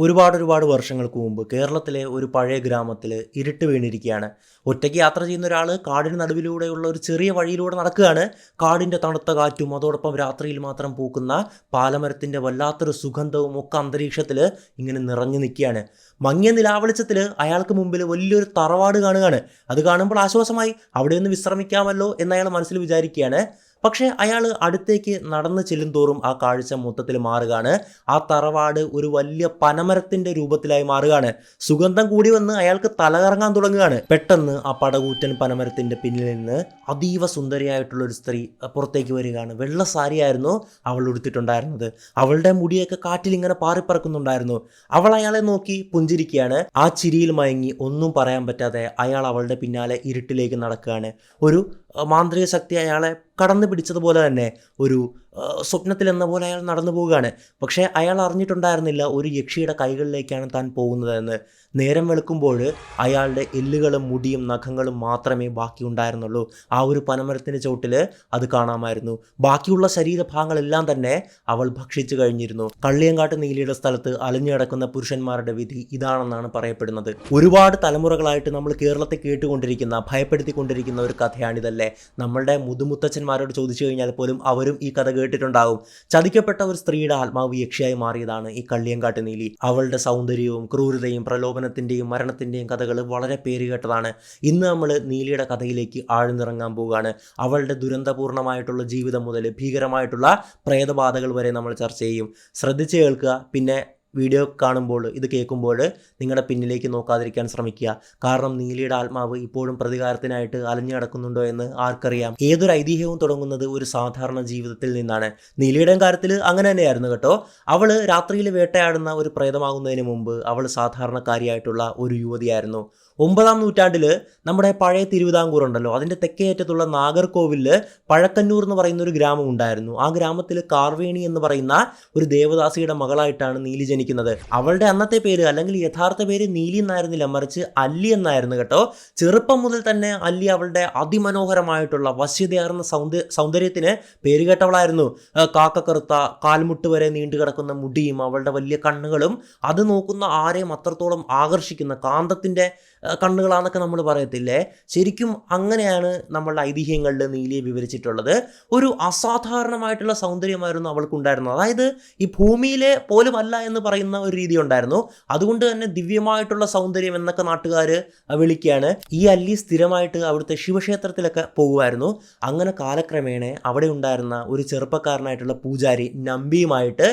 ഒരുപാട് വർഷങ്ങൾക്ക് മുമ്പ് കേരളത്തിലെ ഒരു പഴയ ഗ്രാമത്തിൽ ഇരുട്ട് വീണിരിക്കുകയാണ്. ഒറ്റയ്ക്ക് യാത്ര ചെയ്യുന്ന ഒരാൾ കാടിന് നടുവിലൂടെയുള്ള ഒരു ചെറിയ വഴിയിലൂടെ നടക്കുകയാണ്. കാടിൻ്റെ തണുത്ത കാറ്റും അതോടൊപ്പം രാത്രിയിൽ മാത്രം പൂക്കുന്ന പാലമരത്തിൻ്റെ വല്ലാത്തൊരു സുഗന്ധവും ഒക്കെ അന്തരീക്ഷത്തിൽ ഇങ്ങനെ നിറഞ്ഞു നിൽക്കുകയാണ്. മങ്ങിയ നിലാവെളിച്ചത്തിൽ അയാൾക്ക് മുമ്പിൽ വലിയൊരു തറവാട് കാണുകയാണ്. അത് കാണുമ്പോൾ ആശ്വാസമായി, അവിടെ നിന്ന് വിശ്രമിക്കാമല്ലോ എന്ന് അയാൾ മനസ്സിൽ വിചാരിക്കുകയാണ്. പക്ഷേ അയാൾ അടുത്തേക്ക് നടന്നു ചെല്ലുന്തോറും ആ കാഴ്ച മൊത്തത്തിൽ മാറുകയാണ്. ആ തറവാട് ഒരു വലിയ പനമരത്തിൻ്റെ രൂപത്തിലായി മാറുകയാണ്. സുഗന്ധം കൂടി വന്ന് അയാൾക്ക് തലകറങ്ങാൻ തുടങ്ങുകയാണ്. പെട്ടെന്ന് ആ പടകൂറ്റൻ പനമരത്തിൻ്റെ പിന്നിൽ നിന്ന് അതീവ സുന്ദരിയായിട്ടുള്ളൊരു സ്ത്രീ പുറത്തേക്ക് വരികയാണ്. വെള്ള സാരിയായിരുന്നു അവൾ ഉടുത്തിട്ടുണ്ടായിരുന്നത്. അവളുടെ മുടിയൊക്കെ കാറ്റിൽ ഇങ്ങനെ പാറിപ്പറക്കുന്നുണ്ടായിരുന്നു. അവൾ അയാളെ നോക്കി പുഞ്ചിരിക്കുകയാണ്. ആ ചിരിയിൽ മയങ്ങി ഒന്നും പറയാൻ പറ്റാതെ അയാൾ അവളുടെ പിന്നാലെ ഇരുട്ടിലേക്ക് നടക്കുകയാണ്. ഒരു മാന്ത്രിക ശക്തി അയാളെ കടന്നു പിടിച്ചതുപോലെ തന്നെ ഒരു സ്വപ്നത്തിൽ എന്ന പോലെ അയാൾ നടന്നു പോവുകയാണ്. പക്ഷേ അയാൾ അറിഞ്ഞിട്ടുണ്ടായിരുന്നില്ല ഒരു യക്ഷിയുടെ കൈകളിലേക്കാണ് താൻ പോകുന്നതെന്ന്. നേരം വെളുക്കുമ്പോൾ അയാളുടെ എല്ലുകളും മുടിയും നഖങ്ങളും മാത്രമേ ബാക്കിയുണ്ടായിരുന്നുള്ളൂ. ആ ഒരു പനമരത്തിൻ്റെ ചോട്ടിൽ അത് കാണാമായിരുന്നു. ബാക്കിയുള്ള ശരീരഭാഗങ്ങളെല്ലാം തന്നെ അവൾ ഭക്ഷിച്ചു കഴിഞ്ഞിരുന്നു. കള്ളിയങ്കാട്ട് നീലിയുടെ സ്ഥലത്ത് അലഞ്ഞു കിടക്കുന്ന പുരുഷന്മാരുടെ വിധി ഇതാണെന്നാണ് പറയപ്പെടുന്നത്. ഒരുപാട് തലമുറകളായിട്ട് നമ്മൾ കേരളത്തെ കേട്ടുകൊണ്ടിരിക്കുന്ന, ഭയപ്പെടുത്തിക്കൊണ്ടിരിക്കുന്ന ഒരു കഥയാണിതല്ലേ. നമ്മളുടെ മുതുമുത്തച്ഛന്മാരോട് ചോദിച്ചു കഴിഞ്ഞാൽ പോലും അവരും ഈ കഥ കേട്ടിട്ടുണ്ടാകും. ചതിക്കപ്പെട്ട ഒരു സ്ത്രീയുടെ ആത്മാവ് യക്ഷിയായി മാറിയതാണ് ഈ കള്ളിയങ്കാട്ട് നീലി. അവളുടെ സൗന്ദര്യവും ക്രൂരതയും പ്രലോഭനത്തിൻ്റെയും മരണത്തിൻ്റെയും കഥകൾ വളരെ പേരുകേട്ടതാണ്. ഇന്ന് നമ്മൾ നീലിയുടെ കഥയിലേക്ക് ആഴ്ന്നിറങ്ങാൻ പോവുകയാണ്. അവളുടെ ദുരന്തപൂർണമായിട്ടുള്ള ജീവിതം മുതൽ ഭീകരമായിട്ടുള്ള പ്രേതബാധകൾ വരെ നമ്മൾ ചർച്ച ചെയ്യും. ശ്രദ്ധിച്ച് കേൾക്കുക. പിന്നെ വീഡിയോ കാണുമ്പോൾ, ഇത് കേൾക്കുമ്പോൾ നിങ്ങളുടെ പിന്നിലേക്ക് നോക്കാതിരിക്കാൻ ശ്രമിക്കുക. കാരണം നീലിയുടെ ആത്മാവ് ഇപ്പോഴും പ്രതികാരത്തിനായിട്ട് അലഞ്ഞു കിടക്കുന്നുണ്ടോ എന്ന് ആർക്കറിയാം. ഏതൊരു ഐതിഹ്യവും തുടങ്ങുന്നത് ഒരു സാധാരണ ജീവിതത്തിൽ നിന്നാണ്. നീലിയുടെയും കാര്യത്തിൽ അങ്ങനെ തന്നെയായിരുന്നു കേട്ടോ. അവൾ രാത്രിയിൽ വേട്ടയാടുന്ന ഒരു പ്രേതമാകുന്നതിന് മുമ്പ് അവൾ സാധാരണക്കാരിയായിട്ടുള്ള ഒരു യുവതിയായിരുന്നു. 9-ാം നൂറ്റാണ്ടിൽ നമ്മുടെ പഴയ തിരുവിതാംകൂർ ഉണ്ടല്ലോ, അതിൻ്റെ തെക്കേയറ്റത്തുള്ള നാഗർകോവിലിൽ പഴക്കന്നൂർ എന്ന് പറയുന്ന ഒരു ഗ്രാമം ഉണ്ടായിരുന്നു. ആ ഗ്രാമത്തിൽ കാർവേണി എന്ന് പറയുന്ന ഒരു ദേവദാസിയുടെ മകളായിട്ടാണ് നീലി ജനിക്കുന്നത്. അവളുടെ അന്നത്തെ പേര്, അല്ലെങ്കിൽ യഥാർത്ഥ പേര് നീലി എന്നായിരുന്നില്ല, മറിച്ച് അല്ലി എന്നായിരുന്നു കേട്ടോ. ചെറുപ്പം മുതൽ തന്നെ അല്ലി അവളുടെ അതിമനോഹരമായിട്ടുള്ള വശ്യതയാർന്ന സൗന്ദര്യത്തിന് പേരുകേട്ടവളായിരുന്നു. കാക്കക്കറുത്ത കാൽമുട്ട് വരെ നീണ്ടു കിടക്കുന്ന മുടിയും അവളുടെ വലിയ കണ്ണുകളും അത് നോക്കുന്ന ആരെയും അത്രത്തോളം ആകർഷിക്കുന്ന കാന്തത്തിൻ്റെ കണ്ണുകളാന്നൊക്കെ നമ്മൾ പറയത്തില്ലേ. ശരിക്കും അങ്ങനെയാണ് നമ്മളുടെ ഐതിഹ്യങ്ങളിൽ നീലിയെ വിവരിച്ചിട്ടുള്ളത്. ഒരു അസാധാരണമായിട്ടുള്ള സൗന്ദര്യമായിരുന്നു അവൾക്കുണ്ടായിരുന്നത്. അതായത് ഈ ഭൂമിയിലെ പോലും അല്ല എന്ന് പറയുന്ന ഒരു രീതി ഉണ്ടായിരുന്നു. അതുകൊണ്ട് തന്നെ ദിവ്യമായിട്ടുള്ള സൗന്ദര്യം എന്നൊക്കെ നാട്ടുകാർ വിളിക്കുകയാണ്. ഈ അല്ലി സ്ഥിരമായിട്ട് അവിടുത്തെ ശിവക്ഷേത്രത്തിലൊക്കെ പോകുമായിരുന്നു. അങ്ങനെ കാലക്രമേണ അവിടെ ഉണ്ടായിരുന്ന ഒരു ചെറുപ്പക്കാരനായിട്ടുള്ള പൂജാരി നമ്പിയുമായിട്ട്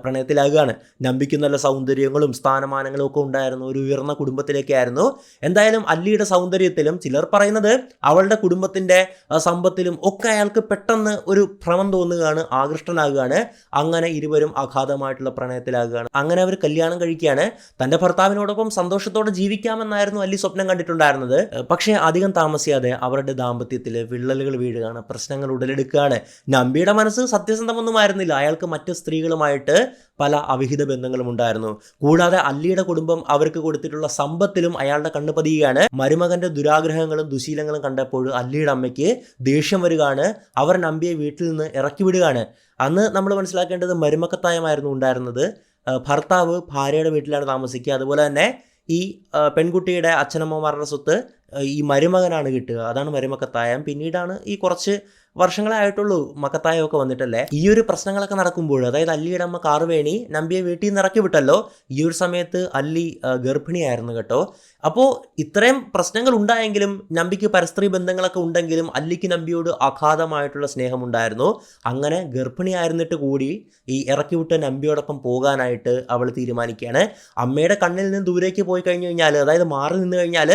പ്രണയത്തിലാകുകയാണ്. നമ്പിക്ക് നല്ല സൗന്ദര്യങ്ങളും സ്ഥാനമാനങ്ങളും ഒക്കെ ഉണ്ടായിരുന്നു. ഒരു ഉയർന്ന കുടുംബത്തിലേക്കായിരുന്നു. എന്തായാലും അല്ലിയുടെ സൗന്ദര്യത്തിലും, ചിലർ പറയുന്നത് അവളുടെ കുടുംബത്തിൻ്റെ സമ്പത്തിലും ഒക്കെ അയാൾക്ക് പെട്ടെന്ന് ഒരു ഭ്രമം തോന്നുകയാണ്, ആകൃഷ്ടനാകുകയാണ്. അങ്ങനെ ഇരുവരും അഗാധമായിട്ടുള്ള പ്രണയത്തിലാകുകയാണ്. അങ്ങനെ അവർ കല്യാണം കഴിക്കുകയാണ്. തൻ്റെ ഭർത്താവിനോടൊപ്പം സന്തോഷത്തോടെ ജീവിക്കാമെന്നായിരുന്നു അല്ലി സ്വപ്നം കണ്ടിട്ടുണ്ടായിരുന്നത്. പക്ഷേ അധികം താമസിയാതെ അവരുടെ ദാമ്പത്യത്തിൽ വിള്ളലുകൾ വീഴുകയാണ്, പ്രശ്നങ്ങൾ ഉടലെടുക്കുകയാണ്. നമ്പിയുടെ മനസ്സ് സത്യസന്ധമൊന്നുമായിരുന്നില്ല. അയാൾക്ക് മറ്റ് സ്ത്രീകളുമായിട്ട് പല അവിഹിത ബന്ധങ്ങളും ഉണ്ടായിരുന്നു. കൂടാതെ അല്ലിയുടെ കുടുംബം അവർക്ക് കൊടുത്തിട്ടുള്ള സമ്പത്തിലും അയാളുടെ കണ്ണ് പതിയുകയാണ്. മരുമകന്റെ ദുരാഗ്രഹങ്ങളും ദുശീലങ്ങളും കണ്ടപ്പോൾ അല്ലിയുടെ അമ്മയ്ക്ക് ദേഷ്യം വരികയാണ്. അവർ നമ്പിയെ വീട്ടിൽ നിന്ന് ഇറക്കി വിടുകയാണ്. അന്ന് നമ്മൾ മനസ്സിലാക്കേണ്ടത് മരുമക്കത്തായമായിരുന്നു ഉണ്ടായിരുന്നത്. ഭർത്താവ് ഭാര്യയുടെ വീട്ടിലാണ് താമസിക്കുക. അതുപോലെ തന്നെ ഈ പെൺകുട്ടിയുടെ അച്ഛനമ്മമാരുടെ സ്വത്ത് ഈ മരുമകനാണ് കിട്ടുക. അതാണ് മരുമക്കത്തായം. പിന്നീടാണ് ഈ കുറച്ച് വർഷങ്ങളെ ആയിട്ടുള്ളൂ മക്കത്തായമൊക്കെ വന്നിട്ടല്ലേ. ഈ ഒരു പ്രശ്നങ്ങളൊക്കെ നടക്കുമ്പോൾ, അതായത് അല്ലിയുടെ അമ്മ കാർവേണി നമ്പിയെ വീട്ടിൽ നിന്ന് ഇറക്കി വിട്ടല്ലോ, ഈ ഒരു സമയത്ത് അല്ലി ഗർഭിണിയായിരുന്നു കേട്ടോ. അപ്പോൾ ഇത്രയും പ്രശ്നങ്ങൾ ഉണ്ടായെങ്കിലും, നമ്പിക്ക് പരസ്ത്രീ ബന്ധങ്ങളൊക്കെ ഉണ്ടെങ്കിലും അല്ലിക്ക് നമ്പിയോട് അഗാധമായിട്ടുള്ള സ്നേഹമുണ്ടായിരുന്നു. അങ്ങനെ ഗർഭിണിയായിരുന്നിട്ട് കൂടി ഈ ഇറക്കി വിട്ട നമ്പിയോടൊപ്പം പോകാനായിട്ട് അവൾ തീരുമാനിക്കുകയാണ്. അമ്മയുടെ കണ്ണിൽ നിന്ന് ദൂരേക്ക് പോയി കഴിഞ്ഞു കഴിഞ്ഞാൽ, അതായത് മാറി നിന്ന് കഴിഞ്ഞാൽ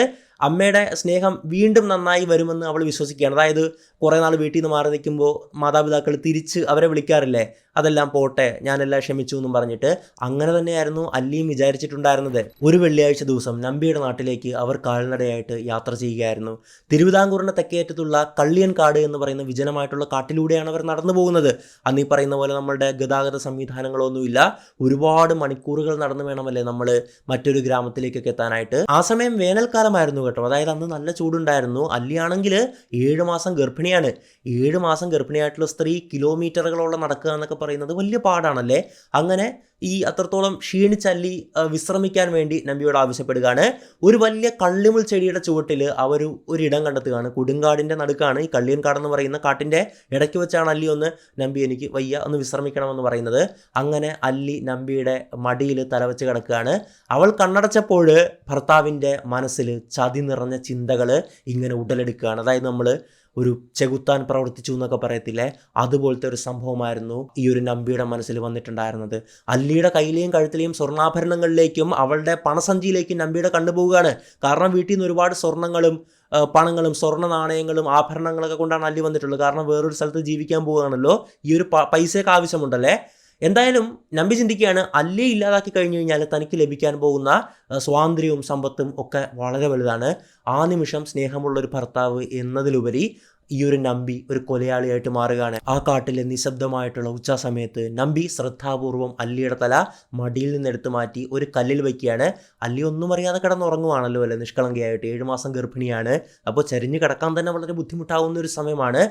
അമ്മയുടെ സ്നേഹം വീണ്ടും നന്നായി വരുമെന്ന് അവൾ വിശ്വസിക്കുകയാണ്. അതായത് കുറേ നാൾ വീട്ടിൽ നിന്ന് മാറി നിൽക്കുമ്പോൾ മാതാപിതാക്കൾ തിരിച്ച് അവരെ വിളിക്കാറില്ലേ, അതെല്ലാം പോട്ടെ, ഞാനെല്ലാം ക്ഷമിച്ചു എന്നും പറഞ്ഞിട്ട്. അങ്ങനെ തന്നെയായിരുന്നു അല്ലിയും വിചാരിച്ചിട്ടുണ്ടായിരുന്നത്. ഒരു വെള്ളിയാഴ്ച ദിവസം നമ്പിയുടെ നാട്ടിലേക്ക് അവർ കാൽനടയായിട്ട് യാത്ര ചെയ്യുകയായിരുന്നു. തിരുവിതാംകൂറിൻ്റെ തെക്കേയറ്റത്തുള്ള കള്ളിയൻകാട് എന്ന് പറയുന്ന വിജനമായിട്ടുള്ള കാട്ടിലൂടെയാണ് അവർ നടന്നു പോകുന്നത്. അന്ന് ഈ പറയുന്ന പോലെ നമ്മളുടെ ഗതാഗത സംവിധാനങ്ങളൊന്നുമില്ല. ഒരുപാട് മണിക്കൂറുകൾ നടന്നു വേണമല്ലേ നമ്മൾ മറ്റൊരു ഗ്രാമത്തിലേക്കൊക്കെ എത്താനായിട്ട്. ആ സമയം വേനൽക്കാലമായിരുന്നു കേട്ടോ. അതായത് അന്ന് നല്ല ചൂടുണ്ടായിരുന്നു. അല്ലിയാണെങ്കിൽ 7 മാസം ഗർഭിണി ഗർഭിണിയാണ്. 7 മാസം ഗർഭിണിയായിട്ടുള്ള സ്ത്രീ കിലോമീറ്ററുകളോളം നടക്കുക എന്നൊക്കെ പറയുന്നത് വലിയ പാടാണല്ലേ. അങ്ങനെ ഈ അത്രത്തോളം ക്ഷീണിച്ച അല്ലി വിശ്രമിക്കാൻ വേണ്ടി നമ്പിയോട് ആവശ്യപ്പെടുകയാണ്. ഒരു വലിയ കള്ളിമുൾ ചെടിയുടെ ചുവട്ടിൽ അവർ ഒരിടം കണ്ടെത്തുകയാണ്. കൊടുങ്കാടിൻ്റെ നടുക്കാണ് ഈ കള്ളിയൻകാട് എന്ന് പറയുന്ന കാട്ടിൻ്റെ ഇടയ്ക്ക് വെച്ചാണ് അല്ലി നമ്പി എനിക്ക് വയ്യ ഒന്ന് വിശ്രമിക്കണമെന്ന് പറയുന്നത്. അങ്ങനെ അല്ലി നമ്പിയുടെ മടിയിൽ തലവെച്ച് കിടക്കുകയാണ്. അവൾ കണ്ണടച്ചപ്പോൾ ഭർത്താവിൻ്റെ മനസ്സിൽ ചതി നിറഞ്ഞ ചിന്തകൾ ഇങ്ങനെ ഉടലെടുക്കുകയാണ്. അതായത് നമ്മൾ ഒരു ചെകുത്താൻ പ്രവർത്തിച്ചു എന്നൊക്കെ പറയത്തില്ലേ, അതുപോലത്തെ ഒരു സംഭവമായിരുന്നു ഈ ഒരു നമ്പിയുടെ മനസ്സിൽ വന്നിട്ടുണ്ടായിരുന്നത്. അല്ലിയുടെ കയ്യിലെയും കഴുത്തിലെയും സ്വർണ്ണാഭരണങ്ങളിലേക്കും അവളുടെ പണസഞ്ചിയിലേക്കും നമ്പിയുടെ കണ്ടുപോവുകയാണ്. കാരണം വീട്ടിൽ നിന്ന് ഒരുപാട് സ്വർണ്ണങ്ങളും പണങ്ങളും സ്വർണ്ണ നാണയങ്ങളും ആഭരണങ്ങളൊക്കെ കൊണ്ടാണ് അല്ലി വന്നിട്ടുള്ളത്. കാരണം വേറൊരു സ്ഥലത്ത് ജീവിക്കാൻ പോവുകയാണല്ലോ, ഈ ഒരു പൈസയൊക്കെ ആവശ്യമുണ്ടല്ലേ. എന്തായാലും നമ്പി ചിന്തിക്കുകയാണ്, അല്ലിയെ ഇല്ലാതാക്കി കഴിഞ്ഞു കഴിഞ്ഞാൽ തനിക്ക് ലഭിക്കാൻ പോകുന്ന സ്വാതന്ത്ര്യവും സമ്പത്തും ഒക്കെ വളരെ വലുതാണ്. ആ നിമിഷം സ്നേഹമുള്ളൊരു ഭർത്താവ് എന്നതിലുപരി ഈ ഒരു നമ്പി ഒരു കൊലയാളിയായിട്ട് മാറുകയാണ്. ആ കാട്ടിലെ നിശബ്ദമായിട്ടുള്ള ഉച്ചസമയത്ത് നമ്പി ശ്രദ്ധാപൂർവം അല്ലിയുടെ തല മടിയിൽ നിന്ന് എടുത്തു മാറ്റി ഒരു കല്ലിൽ വയ്ക്കുകയാണ്. അല്ലി ഒന്നും അറിയാതെ കിടന്നുറങ്ങുവാണല്ലോ അല്ലേ, നിഷ്കളങ്കയായിട്ട്. 7 മാസം ഗർഭിണിയാണ്. അപ്പോൾ ചരിഞ്ഞ് കിടക്കാൻ തന്നെ വളരെ ബുദ്ധിമുട്ടാവുന്ന ഒരു സമയമാണ്.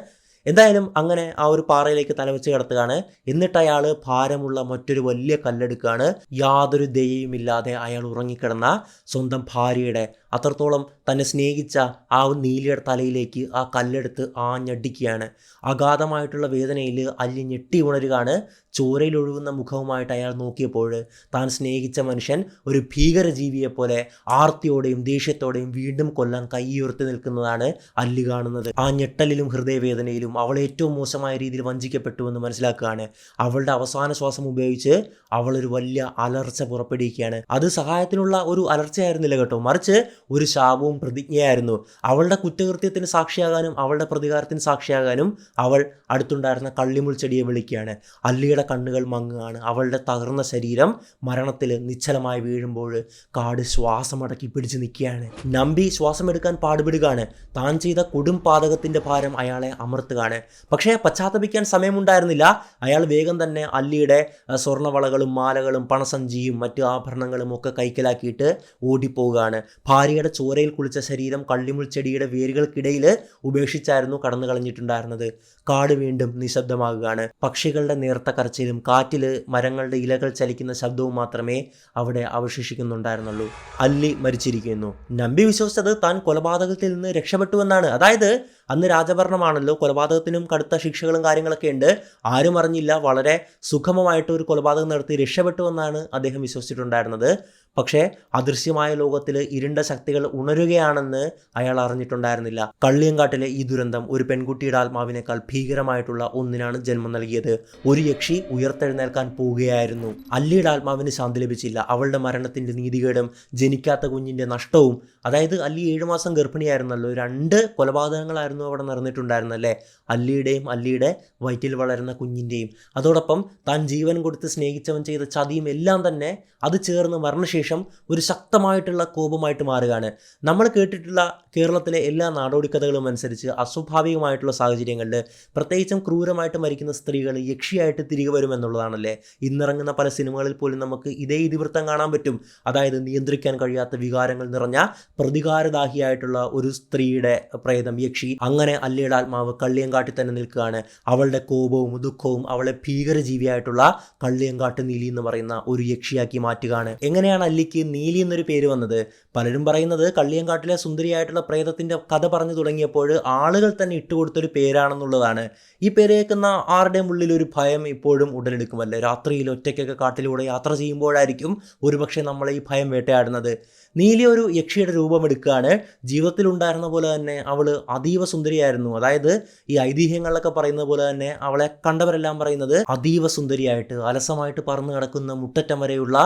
എന്തായാലും അങ്ങനെ ആ ഒരു പാറയിലേക്ക് തലവെച്ച് കിടത്തുകയാണ്. എന്നിട്ട് അയാൾ ഭാരമുള്ള മറ്റൊരു വലിയ കല്ലെടുക്കുകയാണ്. യാതൊരു ദയയുമില്ലാതെ അയാൾ ഉറങ്ങിക്കിടന്ന സ്വന്തം ഭാര്യയുടെ, അത്രത്തോളം തന്നെ സ്നേഹിച്ച ആ നീലിയുടെ തലയിലേക്ക് ആ കല്ലെടുത്ത് ആഞ്ഞടിക്കുകയാണ്. അഗാധമായിട്ടുള്ള വേദനയിൽ അല്ലി ഞെട്ടി ഉണരുകയാണ്. ചോരയിലൊഴുകുന്ന മുഖവുമായിട്ട് അയാൾ നോക്കിയപ്പോൾ താൻ സ്നേഹിച്ച മനുഷ്യൻ ഒരു ഭീകരജീവിയെപ്പോലെ ആർത്തിയോടെയും ദേഷ്യത്തോടെയും വീണ്ടും കൊല്ലാൻ കൈയുയർത്തി നിൽക്കുന്നതാണ് അല്ലി കാണുന്നത്. ആ ഞെട്ടലിലും ഹൃദയവേദനയിലും അവൾ ഏറ്റവും മോശമായ രീതിയിൽ വഞ്ചിക്കപ്പെട്ടുവെന്ന് മനസ്സിലാക്കുകയാണ്. അവളുടെ അവസാന ശ്വാസം ഉപയോഗിച്ച് അവളൊരു വലിയ അലർച്ച പുറപ്പെടുവിക്കുകയാണ്. അത് സഹായത്തിനുള്ള ഒരു അലർച്ചയായിരുന്നില്ല കേട്ടോ, മറിച്ച് ഒരു ശാപവും പ്രതിജ്ഞയായിരുന്നു. അവളുടെ കുറ്റകൃത്യത്തിന് സാക്ഷിയാകാനും അവളുടെ പ്രതികാരത്തിന് സാക്ഷിയാകാനും അവൾ അടുത്തുണ്ടായിരുന്ന കള്ളിമുൾ ചെടിയെ വിളിക്കുകയാണ്. അല്ലിയുടെ കണ്ണുകൾ മങ്ങുകയാണ്. അവളുടെ തകർന്ന ശരീരം മരണത്തിൽ നിശ്ചലമായി വീഴുമ്പോൾ കാട് ശ്വാസമടക്കി പിടിച്ച് നിൽക്കുകയാണ്. നമ്പി ശ്വാസമെടുക്കാൻ പാടുപെടുകയാണ്. താൻ ചെയ്ത കൊടും പാതകത്തിൻ്റെ ഭാരം അയാളെ അമർത്തുകയാണ്. പക്ഷേ പശ്ചാത്തപിക്കാൻ സമയമുണ്ടായിരുന്നില്ല. അയാൾ വേഗം തന്നെ അല്ലിയുടെ സ്വർണ്ണവളകളും മാലകളും പണസഞ്ചിയും മറ്റ് ആഭരണങ്ങളും ഒക്കെ കൈക്കലാക്കിയിട്ട് ഓടിപ്പോവുകയാണ്. ഭാര്യയുടെ ചോരയിൽ കുളിച്ച ശരീരം കള്ളിമുൾ ചെടിയുടെ വേരുകൾക്കിടയിൽ ഉപേക്ഷിച്ചായിരുന്നു കടന്നു കളഞ്ഞിട്ടുണ്ടായിരുന്നത്. കാട് വീണ്ടും നിശബ്ദമാകുകയാണ്. പക്ഷികളുടെ നേർത്ത കരച്ചിലും കാറ്റിൽ മരങ്ങളുടെ ഇലകൾ ചലിക്കുന്ന ശബ്ദവും മാത്രമേ അവിടെ അവശേഷിക്കുന്നുണ്ടായിരുന്നുള്ളൂ. അല്ലി മരിച്ചിരിക്കുന്നു. നമ്പി വിശ്വസിച്ചത് താൻ കൊലപാതകത്തിൽ നിന്ന് രക്ഷപ്പെട്ടുവെന്നാണ്. അതായത് അന്ന് രാജഭരണമാണല്ലോ, കൊലപാതകത്തിനും കടുത്ത ശിക്ഷകളും കാര്യങ്ങളൊക്കെ ഉണ്ട്. ആരും അറിഞ്ഞില്ല, വളരെ സുഗമമായിട്ട് ഒരു കൊലപാതകം നടത്തി രക്ഷപ്പെട്ടുവെന്നാണ് അദ്ദേഹം വിശ്വസിച്ചിട്ടുണ്ടായിരുന്നത്. പക്ഷേ അദൃശ്യമായ ലോകത്തിൽ ഇരുണ്ട ശക്തികൾ ഉണരുകയാണെന്ന് അയാൾ അറിഞ്ഞിട്ടുണ്ടായിരുന്നില്ല. കള്ളിയങ്കാട്ടിലെ ഈ ദുരന്തം ഒരു പെൺകുട്ടിയുടെ ആത്മാവിനേക്കാൾ ഭീകരമായിട്ടുള്ള ഒന്നിനാണ് ജന്മം നൽകിയത്. ഒരു യക്ഷി ഉയർത്തെഴുന്നേൽക്കാൻ പോവുകയായിരുന്നു. അല്ലിയുടെ ആത്മാവിന് ശാന്തി ലഭിച്ചില്ല. അവളുടെ മരണത്തിൻ്റെ നീതികേടും ജനിക്കാത്ത കുഞ്ഞിൻ്റെ നഷ്ടവും, അതായത് അല്ലി 7 മാസം ഗർഭിണിയായിരുന്നല്ലോ, 2 കൊലപാതകങ്ങളായിരുന്നു അവിടെ നടന്നിട്ടുണ്ടായിരുന്നല്ലേ, അല്ലിയുടെയും അല്ലിയുടെ വയറ്റിൽ വളരുന്ന കുഞ്ഞിൻ്റെയും. അതോടൊപ്പം താൻ ജീവൻ കൊടുത്ത് സ്നേഹിച്ചവൻ ചെയ്ത ചതിയും എല്ലാം തന്നെ അത് ചേർന്ന് മരണശേഷം ഒരു ശക്തമായിട്ടുള്ള കോപമായിട്ട് മാറുകയാണ്. നമ്മൾ കേട്ടിട്ടുള്ള കേരളത്തിലെ എല്ലാ നാടോടിക്കഥകളും അനുസരിച്ച് അസ്വാഭാവികമായിട്ടുള്ള സാഹചര്യങ്ങളിൽ പ്രത്യേകിച്ചും ക്രൂരമായിട്ട് മരിക്കുന്ന സ്ത്രീകൾ യക്ഷിയായിട്ട് തിരികെ വരുമെന്നുള്ളതാണല്ലേ. ഇന്നിറങ്ങുന്ന പല സിനിമകളിൽ പോലും നമുക്ക് ഇതേ ഇതിവൃത്തം കാണാൻ പറ്റും. അതായത് നിയന്ത്രിക്കാൻ കഴിയാത്ത വികാരങ്ങൾ നിറഞ്ഞ പ്രതികാരദാഹിയായിട്ടുള്ള ഒരു സ്ത്രീയുടെ പ്രേതം യക്ഷി. അങ്ങനെ അല്ലിയുടെ ആത്മാവ് കള്ളിയങ്കാട്ടിൽ തന്നെ നിൽക്കുകയാണ്. അവളുടെ കോപവും ദുഃഖവും അവളെ ഭീകരജീവിയായിട്ടുള്ള കള്ളിയങ്കാട്ട് നീലി എന്ന് പറയുന്ന ഒരു യക്ഷിയാക്കി മാറ്റുകയാണ്. എങ്ങനെയാണ് അല്ലിക്ക് നീലി എന്നൊരു പേര് വന്നത്? പലരും പറയുന്നത് കള്ളിയങ്കാട്ടിലെ സുന്ദരിയായിട്ടുള്ള പ്രേതത്തിൻ്റെ കഥ പറഞ്ഞു തുടങ്ങിയപ്പോൾ ആളുകൾ തന്നെ ഇട്ടുകൊടുത്തൊരു പേരാണെന്നുള്ളതാണ്. ഈ പേര് കേൾക്കുന്ന ആരുടെയും ഉള്ളിൽ ഒരു ഭയം ഇപ്പോഴും ഉടലെടുക്കുമല്ലേ. രാത്രിയിൽ ഒറ്റയ്ക്കൊക്കെ കാട്ടിലൂടെ യാത്ര ചെയ്യുമ്പോഴായിരിക്കും ഒരുപക്ഷെ നമ്മളെ ഈ ഭയം വേട്ടയാടുന്നത്. നീലി ഒരു യക്ഷിയുടെ രൂപമെടുക്കുകയാണ്. ജീവിതത്തിലുണ്ടായിരുന്ന പോലെ തന്നെ അവൾ അതീവ സുന്ദരിയായിരുന്നു. അതായത് ഈ ഐതിഹ്യങ്ങളിലൊക്കെ പറയുന്ന പോലെ തന്നെ അവളെ കണ്ടവരെല്ലാം പറയുന്നത് അതീവ സുന്ദരിയായിട്ട് അലസമായിട്ട് പറന്നു കിടക്കുന്ന മുട്ടറ്റം വരെയുള്ള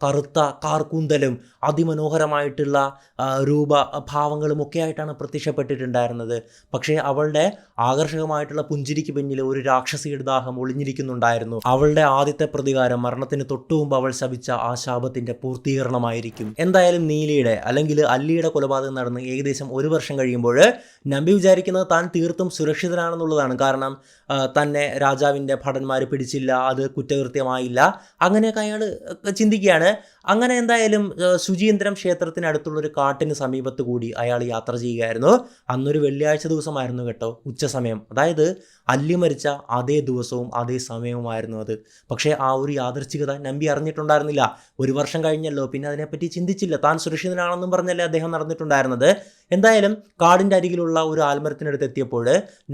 കറുത്ത കാർക്കൂന്തലും അതിമനോഹരമായിട്ടുള്ള രൂപഭാവങ്ങളും ഒക്കെ ആയിട്ടാണ് പ്രത്യക്ഷപ്പെട്ടിട്ടുണ്ടായിരുന്നത്. പക്ഷേ അവളുടെ ആകർഷകമായിട്ടുള്ള പുഞ്ചിരിക്ക് പിന്നിൽ ഒരു രാക്ഷസിയുടെ ദാഹം ഒളിഞ്ഞിരിക്കുന്നുണ്ടായിരുന്നു. അവളുടെ ആദ്യത്തെ പ്രതികാരം മരണത്തിന് തൊട്ടുമുമ്പ് അവൾ ശപിച്ച ആ ശാപത്തിൻ്റെ പൂർത്തീകരണമായിരിക്കും. എന്തായാലും നീലിയുടെ അല്ലെങ്കിൽ അല്ലിയുടെ കൊലപാതകം നടന്ന് ഏകദേശം 1 വർഷം കഴിയുമ്പോൾ നമ്പി വിചാരിക്കുന്നത് താൻ തീർത്തും സുരക്ഷിതനാണെന്നുള്ളതാണ്. കാരണം തന്നെ രാജാവിൻ്റെ ഭടന്മാർ പിടിച്ചില്ല, അത് കുറ്റകൃത്യമായില്ല, അങ്ങനെയൊക്കെ അയാൾ ചിന്തിക്കുകയാണ്. അങ്ങനെ എന്തായാലും ശുചീന്ദ്രം ക്ഷേത്രത്തിനടുത്തുള്ളൊരു കാട്ടിന് സമീപത്ത് കൂടി അയാൾ യാത്ര ചെയ്യുകയായിരുന്നു. അന്നൊരു വെള്ളിയാഴ്ച ദിവസമായിരുന്നു കേട്ടോ, ഉച്ച സമയം. അതായത് അല്ലി മരിച്ച അതേ ദിവസവും അതേ സമയവുമായിരുന്നു അത്. പക്ഷേ ആ ഒരു യാദൃച്ഛികത നമ്പി അറിഞ്ഞിട്ടുണ്ടായിരുന്നില്ല. 1 വർഷം കഴിഞ്ഞല്ലോ, പിന്നെ അതിനെപ്പറ്റി ചിന്തിച്ചില്ല. താൻ സുരക്ഷിതനാണെന്നും പറഞ്ഞല്ലേ അദ്ദേഹം നടന്നിട്ടുണ്ടായിരുന്നത്. എന്തായാലും കാടിൻ്റെ അരികിലുള്ള ഒരു ആൽമരത്തിനടുത്ത് എത്തിയപ്പോൾ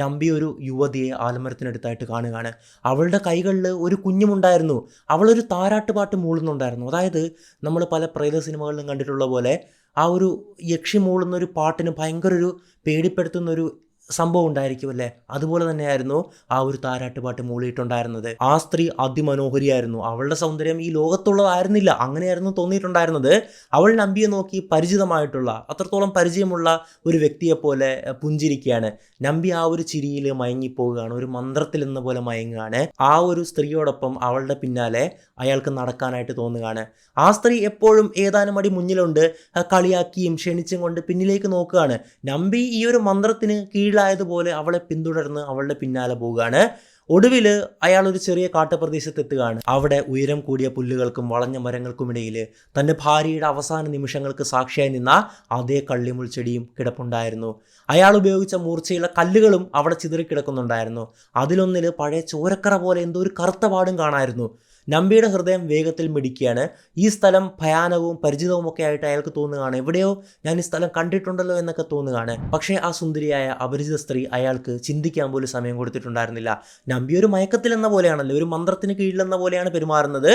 നമ്പി ഒരു യുവതിയെ ആൽമരത്തിനടുത്തായിട്ട് കാണുകയാണ്. അവളുടെ കൈകളിൽ ഒരു കുഞ്ഞുമുണ്ടായിരുന്നു. അവളൊരു താരാട്ടുപാട്ട് മൂളുന്നുണ്ടായിരുന്നു. അതായത് നമ്മൾ പല പ്രേത സിനിമകളിലും കണ്ടിട്ടുള്ള പോലെ ആ ഒരു യക്ഷി മൂളുന്ന ഒരു പാട്ടിന് ഭയങ്കര ഒരു പേടിപ്പെടുത്തുന്നൊരു സംഭവം ഉണ്ടായിരിക്കും അല്ലേ, അതുപോലെ തന്നെയായിരുന്നു ആ ഒരു താരാട്ടുപാട്ട് മൂളിയിട്ടുണ്ടായിരുന്നത്. ആ സ്ത്രീ അതിമനോഹരിയായിരുന്നു. അവളുടെ സൗന്ദര്യം ഈ ലോകത്തുള്ളതായിരുന്നില്ല, അങ്ങനെയായിരുന്നു തോന്നിയിട്ടുണ്ടായിരുന്നത്. അവൾ നമ്പിയെ നോക്കി പരിചിതമായിട്ടുള്ള, അത്രത്തോളം പരിചയമുള്ള ഒരു വ്യക്തിയെപ്പോലെ പുഞ്ചിരിക്കുകയാണ്. നമ്പി ആ ഒരു ചിരിയിൽ മയങ്ങിപ്പോവുകയാണ്, ഒരു മന്ത്രത്തിൽ എന്ന പോലെ മയങ്ങുകയാണ്. ആ ഒരു സ്ത്രീയോടൊപ്പം അവളുടെ പിന്നാലെ അയാൾക്ക് നടക്കാനായിട്ട് തോന്നുകയാണ്. ആ സ്ത്രീ എപ്പോഴും ഏതാനും അടി മുന്നിലുണ്ട്, കളിയാക്കിയും ക്ഷണിച്ചും കൊണ്ട് പിന്നിലേക്ക് നോക്കുകയാണ്. നമ്പി ഈ ഒരു മന്ത്രത്തിന് കീഴിലായതുപോലെ അവളെ പിന്തുടർന്ന് അവളുടെ പിന്നാലെ പോവുകയാണ്. ഒടുവിൽ അയാൾ ഒരു ചെറിയ കാട്ടുപ്രദേശത്ത് എത്തുകയാണ്. അവിടെ ഉയരം കൂടിയ പുല്ലുകൾക്കും വളഞ്ഞ മരങ്ങൾക്കുമിടയിൽ തൻ്റെ ഭാര്യയുടെ അവസാന നിമിഷങ്ങൾക്ക് സാക്ഷിയായി നിന്ന അതേ കള്ളിമുൾ ചെടിയും കിടപ്പുണ്ടായിരുന്നു. അയാൾ ഉപയോഗിച്ച മൂർച്ചയുള്ള കല്ലുകളും അവിടെ ചിതറിക്കിടക്കുന്നുണ്ടായിരുന്നു. അതിലൊന്നിൽ പഴയ ചോരക്കറ പോലെ എന്തോ ഒരു കറുത്ത പാടും കാണായിരുന്നു. നമ്പിയുടെ ഹൃദയം വേഗത്തിൽ മിടിക്കുകയാണ്. ഈ സ്ഥലം ഭയാനകവും പരിചിതവുമൊക്കെ ആയിട്ട് അയാൾക്ക് തോന്നുകയാണ്. എവിടെയോ ഞാൻ ഈ സ്ഥലം കണ്ടിട്ടുണ്ടല്ലോ എന്നൊക്കെ തോന്നുകയാണ്. പക്ഷേ ആ സുന്ദരിയായ അപരിചിത സ്ത്രീ അയാൾക്ക് ചിന്തിക്കാൻ പോലും സമയം കൊടുത്തിട്ടുണ്ടായിരുന്നില്ല. നമ്പി ഒരു മയക്കത്തിലെന്ന പോലെയാണല്ലോ, ഒരു മന്ത്രത്തിന് കീഴിലെന്ന പോലെയാണ് പെരുമാറുന്നത്.